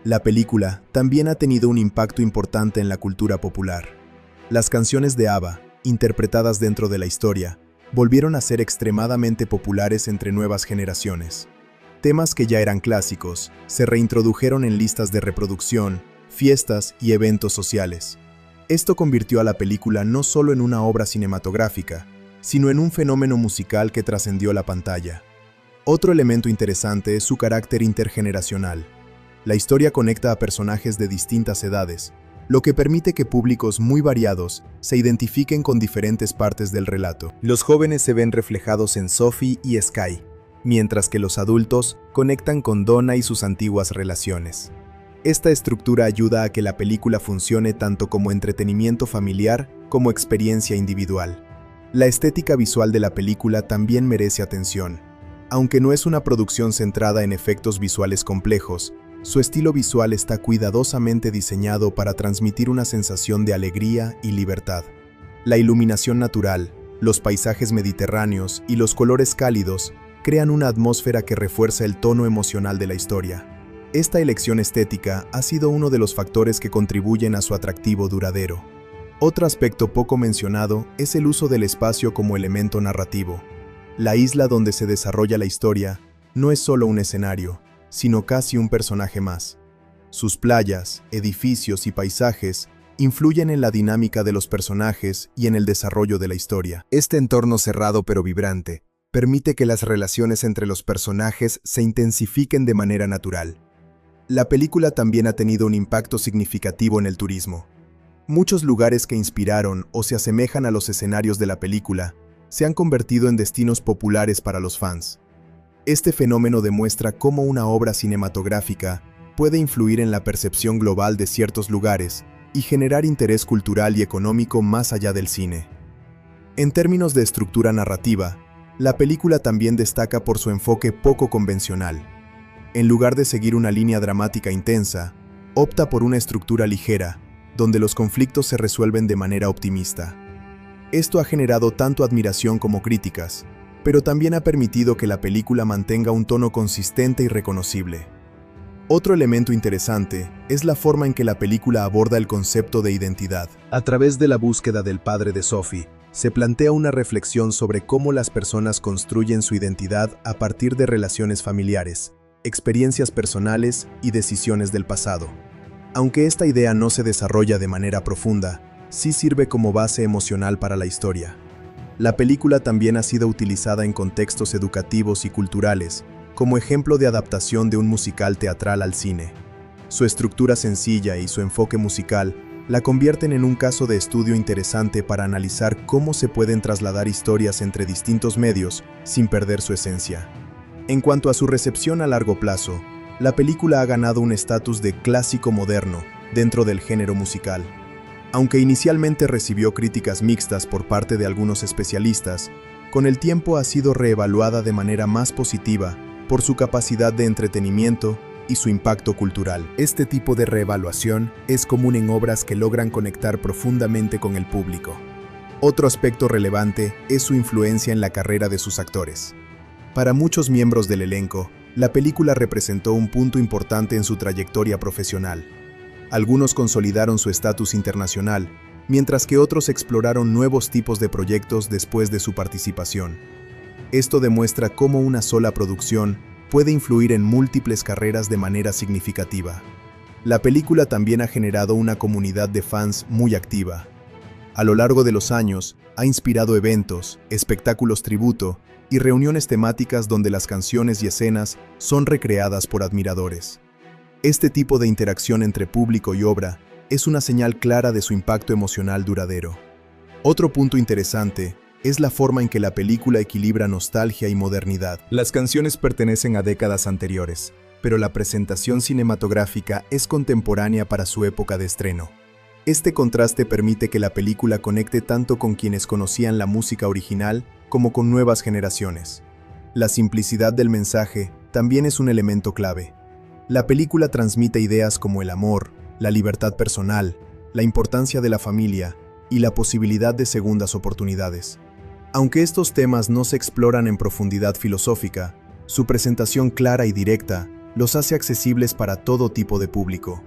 A: La película también ha tenido un impacto importante en la cultura popular. Las canciones de ABBA, interpretadas dentro de la historia, volvieron a ser extremadamente populares entre nuevas generaciones. Temas que ya eran clásicos se reintrodujeron en listas de reproducción, fiestas y eventos sociales. Esto convirtió a la película no solo en una obra cinematográfica, sino en un fenómeno musical que trascendió la pantalla. Otro elemento interesante es su carácter intergeneracional. La historia conecta a personajes de distintas edades, lo que permite que públicos muy variados se identifiquen con diferentes partes del relato. Los jóvenes se ven reflejados en Sophie y Sky, mientras que los adultos conectan con Donna y sus antiguas relaciones. Esta estructura ayuda a que la película funcione tanto como entretenimiento familiar como experiencia individual. La estética visual de la película también merece atención. Aunque no es una producción centrada en efectos visuales complejos, su estilo visual está cuidadosamente diseñado para transmitir una sensación de alegría y libertad. La iluminación natural, los paisajes mediterráneos y los colores cálidos crean una atmósfera que refuerza el tono emocional de la historia. Esta elección estética ha sido uno de los factores que contribuyen a su atractivo duradero. Otro aspecto poco mencionado es el uso del espacio como elemento narrativo. La isla donde se desarrolla la historia no es solo un escenario, sino casi un personaje más. Sus playas, edificios y paisajes influyen en la dinámica de los personajes y en el desarrollo de la historia. Este entorno cerrado pero vibrante permite que las relaciones entre los personajes se intensifiquen de manera natural. La película también ha tenido un impacto significativo en el turismo. Muchos lugares que inspiraron o se asemejan a los escenarios de la película se han convertido en destinos populares para los fans. Este fenómeno demuestra cómo una obra cinematográfica puede influir en la percepción global de ciertos lugares y generar interés cultural y económico más allá del cine. En términos de estructura narrativa, la película también destaca por su enfoque poco convencional. En lugar de seguir una línea dramática intensa, opta por una estructura ligera, donde los conflictos se resuelven de manera optimista. Esto ha generado tanto admiración como críticas, pero también ha permitido que la película mantenga un tono consistente y reconocible. Otro elemento interesante es la forma en que la película aborda el concepto de identidad. A través de la búsqueda del padre de Sophie, se plantea una reflexión sobre cómo las personas construyen su identidad a partir de relaciones familiares, experiencias personales y decisiones del pasado. Aunque esta idea no se desarrolla de manera profunda, sí sirve como base emocional para la historia. La película también ha sido utilizada en contextos educativos y culturales, como ejemplo de adaptación de un musical teatral al cine. Su estructura sencilla y su enfoque musical la convierten en un caso de estudio interesante para analizar cómo se pueden trasladar historias entre distintos medios sin perder su esencia. En cuanto a su recepción a largo plazo, la película ha ganado un estatus de clásico moderno dentro del género musical. Aunque inicialmente recibió críticas mixtas por parte de algunos especialistas, con el tiempo ha sido reevaluada de manera más positiva por su capacidad de entretenimiento y su impacto cultural. Este tipo de reevaluación es común en obras que logran conectar profundamente con el público. Otro aspecto relevante es su influencia en la carrera de sus actores. Para muchos miembros del elenco, la película representó un punto importante en su trayectoria profesional. Algunos consolidaron su estatus internacional, mientras que otros exploraron nuevos tipos de proyectos después de su participación. Esto demuestra cómo una sola producción puede influir en múltiples carreras de manera significativa. La película también ha generado una comunidad de fans muy activa. A lo largo de los años, ha inspirado eventos, espectáculos tributo y reuniones temáticas donde las canciones y escenas son recreadas por admiradores. Este tipo de interacción entre público y obra es una señal clara de su impacto emocional duradero. Otro punto interesante es la forma en que la película equilibra nostalgia y modernidad. Las canciones pertenecen a décadas anteriores, pero la presentación cinematográfica es contemporánea para su época de estreno. Este contraste permite que la película conecte tanto con quienes conocían la música original como con nuevas generaciones. La simplicidad del mensaje también es un elemento clave. La película transmite ideas como el amor, la libertad personal, la importancia de la familia y la posibilidad de segundas oportunidades. Aunque estos temas no se exploran en profundidad filosófica, su presentación clara y directa los hace accesibles para todo tipo de público.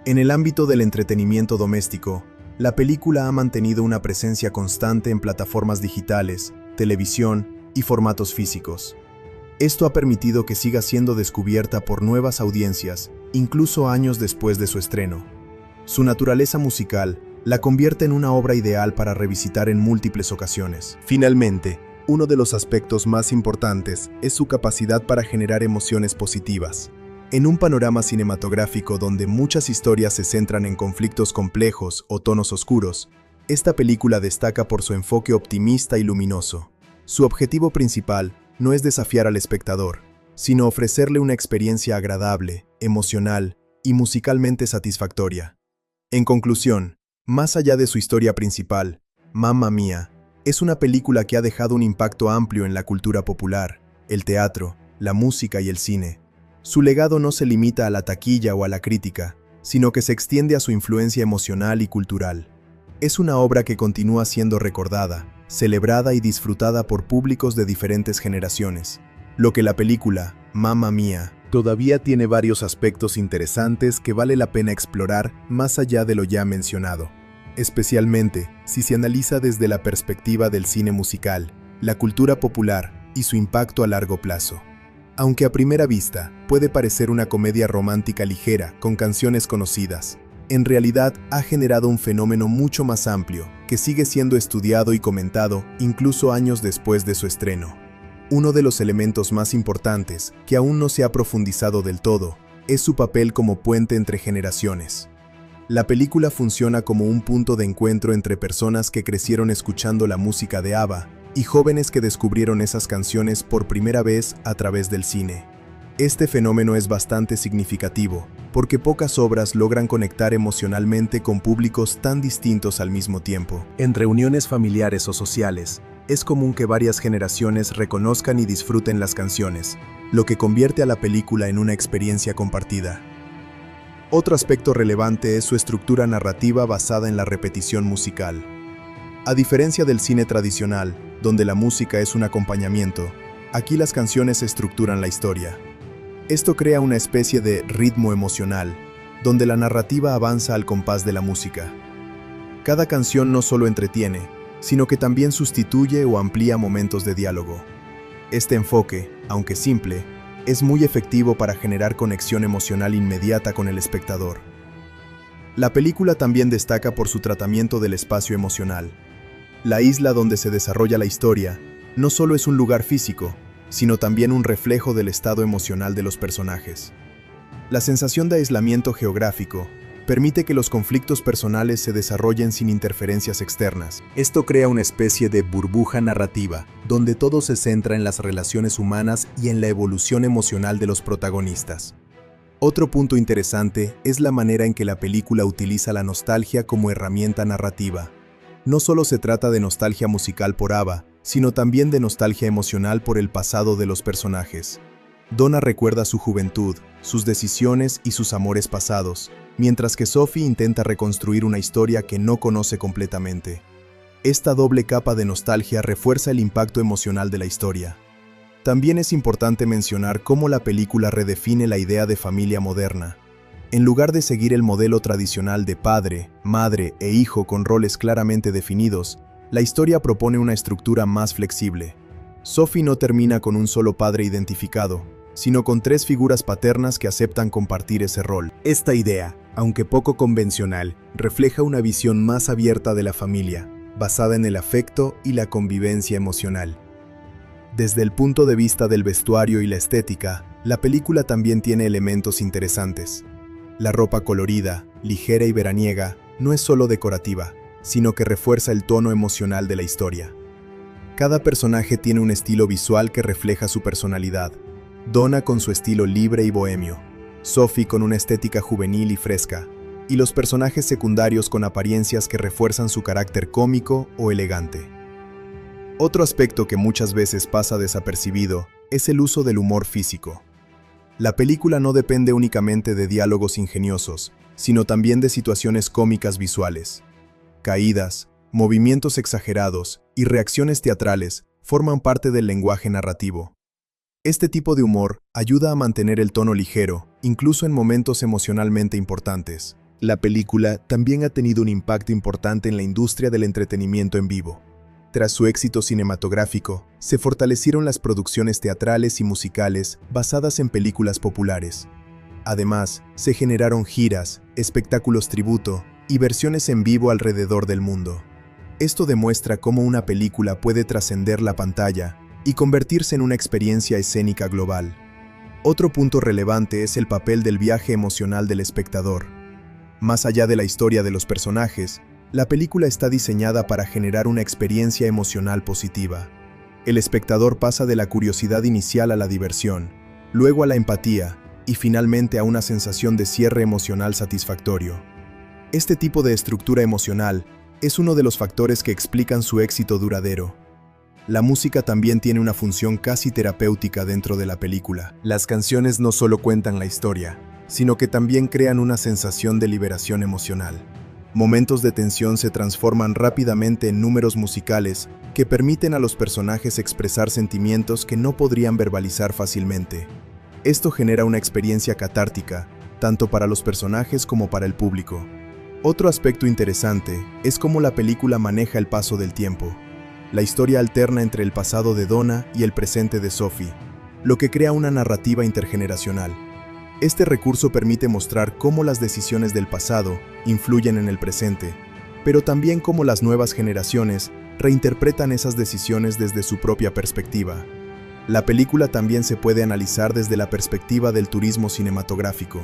A: En el ámbito del entretenimiento doméstico, la película ha mantenido una presencia constante en plataformas digitales, televisión y formatos físicos. Esto ha permitido que siga siendo descubierta por nuevas audiencias, incluso años después de su estreno. Su naturaleza musical la convierte en una obra ideal para revisitar en múltiples ocasiones. Finalmente, uno de los aspectos más importantes es su capacidad para generar emociones positivas. En un panorama cinematográfico donde muchas historias se centran en conflictos complejos o tonos oscuros, esta película destaca por su enfoque optimista y luminoso. Su objetivo principal no es desafiar al espectador, sino ofrecerle una experiencia agradable, emocional y musicalmente satisfactoria. En conclusión, más allá de su historia principal, Mamma Mía es una película que ha dejado un impacto amplio en la cultura popular, el teatro, la música y el cine. Su legado no se limita a la taquilla o a la crítica, sino que se extiende a su influencia emocional y cultural. Es una obra que continúa siendo recordada, celebrada y disfrutada por públicos de diferentes generaciones, lo que la película, Mamma Mía, todavía tiene varios aspectos interesantes que vale la pena explorar más allá de lo ya mencionado, especialmente si se analiza desde la perspectiva del cine musical, la cultura popular y su impacto a largo plazo. Aunque a primera vista puede parecer una comedia romántica ligera con canciones conocidas, en realidad ha generado un fenómeno mucho más amplio, que sigue siendo estudiado y comentado incluso años después de su estreno. Uno de los elementos más importantes, que aún no se ha profundizado del todo, es su papel como puente entre generaciones. La película funciona como un punto de encuentro entre personas que crecieron escuchando la música de ABBA y jóvenes que descubrieron esas canciones por primera vez a través del cine. Este fenómeno es bastante significativo, porque pocas obras logran conectar emocionalmente con públicos tan distintos al mismo tiempo. En reuniones familiares o sociales, es común que varias generaciones reconozcan y disfruten las canciones, lo que convierte a la película en una experiencia compartida. Otro aspecto relevante es su estructura narrativa basada en la repetición musical. A diferencia del cine tradicional, donde la música es un acompañamiento, aquí las canciones estructuran la historia. Esto crea una especie de ritmo emocional, donde la narrativa avanza al compás de la música. Cada canción no solo entretiene, sino que también sustituye o amplía momentos de diálogo. Este enfoque, aunque simple, es muy efectivo para generar conexión emocional inmediata con el espectador. La película también destaca por su tratamiento del espacio emocional. La isla donde se desarrolla la historia no solo es un lugar físico, sino también un reflejo del estado emocional de los personajes. La sensación de aislamiento geográfico permite que los conflictos personales se desarrollen sin interferencias externas. Esto crea una especie de burbuja narrativa, donde todo se centra en las relaciones humanas y en la evolución emocional de los protagonistas. Otro punto interesante es la manera en que la película utiliza la nostalgia como herramienta narrativa. No solo se trata de nostalgia musical por ABBA, sino también de nostalgia emocional por el pasado de los personajes. Donna recuerda su juventud, sus decisiones y sus amores pasados, mientras que Sophie intenta reconstruir una historia que no conoce completamente. Esta doble capa de nostalgia refuerza el impacto emocional de la historia. También es importante mencionar cómo la película redefine la idea de familia moderna. En lugar de seguir el modelo tradicional de padre, madre e hijo con roles claramente definidos, la historia propone una estructura más flexible. Sophie no termina con un solo padre identificado, sino con 3 figuras paternas que aceptan compartir ese rol. Esta idea, aunque poco convencional, refleja una visión más abierta de la familia, basada en el afecto y la convivencia emocional. Desde el punto de vista del vestuario y la estética, la película también tiene elementos interesantes. La ropa colorida, ligera y veraniega, no es solo decorativa, sino que refuerza el tono emocional de la historia. Cada personaje tiene un estilo visual que refleja su personalidad. Donna con su estilo libre y bohemio, Sophie con una estética juvenil y fresca, y los personajes secundarios con apariencias que refuerzan su carácter cómico o elegante. Otro aspecto que muchas veces pasa desapercibido es el uso del humor físico. La película no depende únicamente de diálogos ingeniosos, sino también de situaciones cómicas visuales. Caídas, movimientos exagerados y reacciones teatrales forman parte del lenguaje narrativo. Este tipo de humor ayuda a mantener el tono ligero, incluso en momentos emocionalmente importantes. La película también ha tenido un impacto importante en la industria del entretenimiento en vivo. Tras su éxito cinematográfico, se fortalecieron las producciones teatrales y musicales basadas en películas populares. Además, se generaron giras, espectáculos tributo y versiones en vivo alrededor del mundo. Esto demuestra cómo una película puede trascender la pantalla y convertirse en una experiencia escénica global. Otro punto relevante es el papel del viaje emocional del espectador. Más allá de la historia de los personajes, la película está diseñada para generar una experiencia emocional positiva. El espectador pasa de la curiosidad inicial a la diversión, luego a la empatía y finalmente a una sensación de cierre emocional satisfactorio. Este tipo de estructura emocional es uno de los factores que explican su éxito duradero. La música también tiene una función casi terapéutica dentro de la película. Las canciones no solo cuentan la historia, sino que también crean una sensación de liberación emocional. Momentos de tensión se transforman rápidamente en números musicales que permiten a los personajes expresar sentimientos que no podrían verbalizar fácilmente. Esto genera una experiencia catártica, tanto para los personajes como para el público. Otro aspecto interesante es cómo la película maneja el paso del tiempo. La historia alterna entre el pasado de Donna y el presente de Sophie, lo que crea una narrativa intergeneracional. Este recurso permite mostrar cómo las decisiones del pasado influyen en el presente, pero también cómo las nuevas generaciones reinterpretan esas decisiones desde su propia perspectiva. La película también se puede analizar desde la perspectiva del turismo cinematográfico.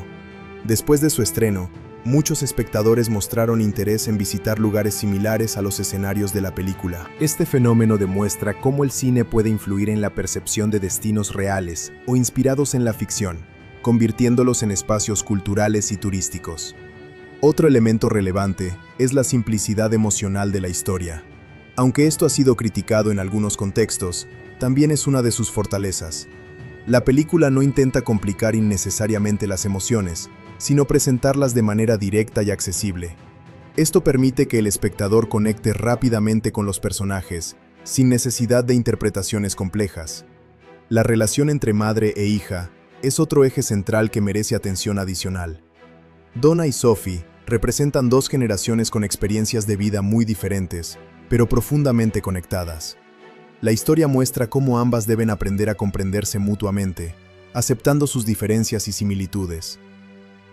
A: Después de su estreno, muchos espectadores mostraron interés en visitar lugares similares a los escenarios de la película. Este fenómeno demuestra cómo el cine puede influir en la percepción de destinos reales o inspirados en la ficción, convirtiéndolos en espacios culturales y turísticos. Otro elemento relevante es la simplicidad emocional de la historia. Aunque esto ha sido criticado en algunos contextos, también es una de sus fortalezas. La película no intenta complicar innecesariamente las emociones, sino presentarlas de manera directa y accesible. Esto permite que el espectador conecte rápidamente con los personajes, sin necesidad de interpretaciones complejas. La relación entre madre e hija es otro eje central que merece atención adicional. Donna y Sophie representan 2 generaciones con experiencias de vida muy diferentes, pero profundamente conectadas. La historia muestra cómo ambas deben aprender a comprenderse mutuamente, aceptando sus diferencias y similitudes.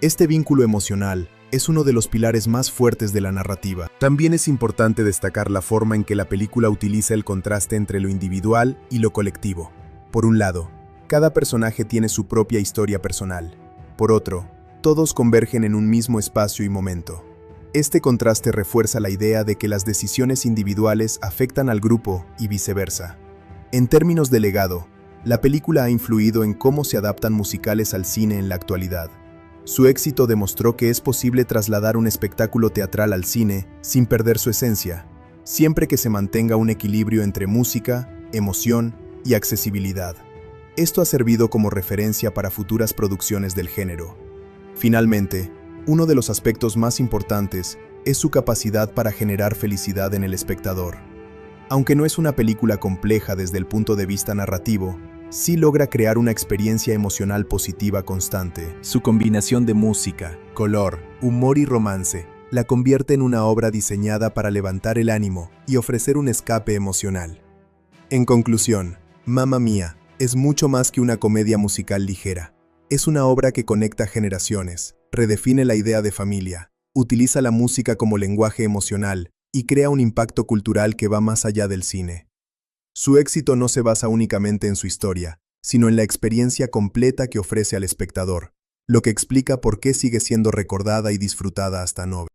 A: Este vínculo emocional es uno de los pilares más fuertes de la narrativa. También es importante destacar la forma en que la película utiliza el contraste entre lo individual y lo colectivo. Por un lado, cada personaje tiene su propia historia personal. Por otro, todos convergen en un mismo espacio y momento. Este contraste refuerza la idea de que las decisiones individuales afectan al grupo y viceversa. En términos de legado, la película ha influido en cómo se adaptan musicales al cine en la actualidad. Su éxito demostró que es posible trasladar un espectáculo teatral al cine sin perder su esencia, siempre que se mantenga un equilibrio entre música, emoción y accesibilidad. Esto ha servido como referencia para futuras producciones del género. Finalmente, uno de los aspectos más importantes es su capacidad para generar felicidad en el espectador. Aunque no es una película compleja desde el punto de vista narrativo, sí logra crear una experiencia emocional positiva constante. Su combinación de música, color, humor y romance la convierte en una obra diseñada para levantar el ánimo y ofrecer un escape emocional. En conclusión, Mamma Mía es mucho más que una comedia musical ligera. Es una obra que conecta generaciones, redefine la idea de familia, utiliza la música como lenguaje emocional y crea un impacto cultural que va más allá del cine. Su éxito no se basa únicamente en su historia, sino en la experiencia completa que ofrece al espectador, lo que explica por qué sigue siendo recordada y disfrutada hasta hoy.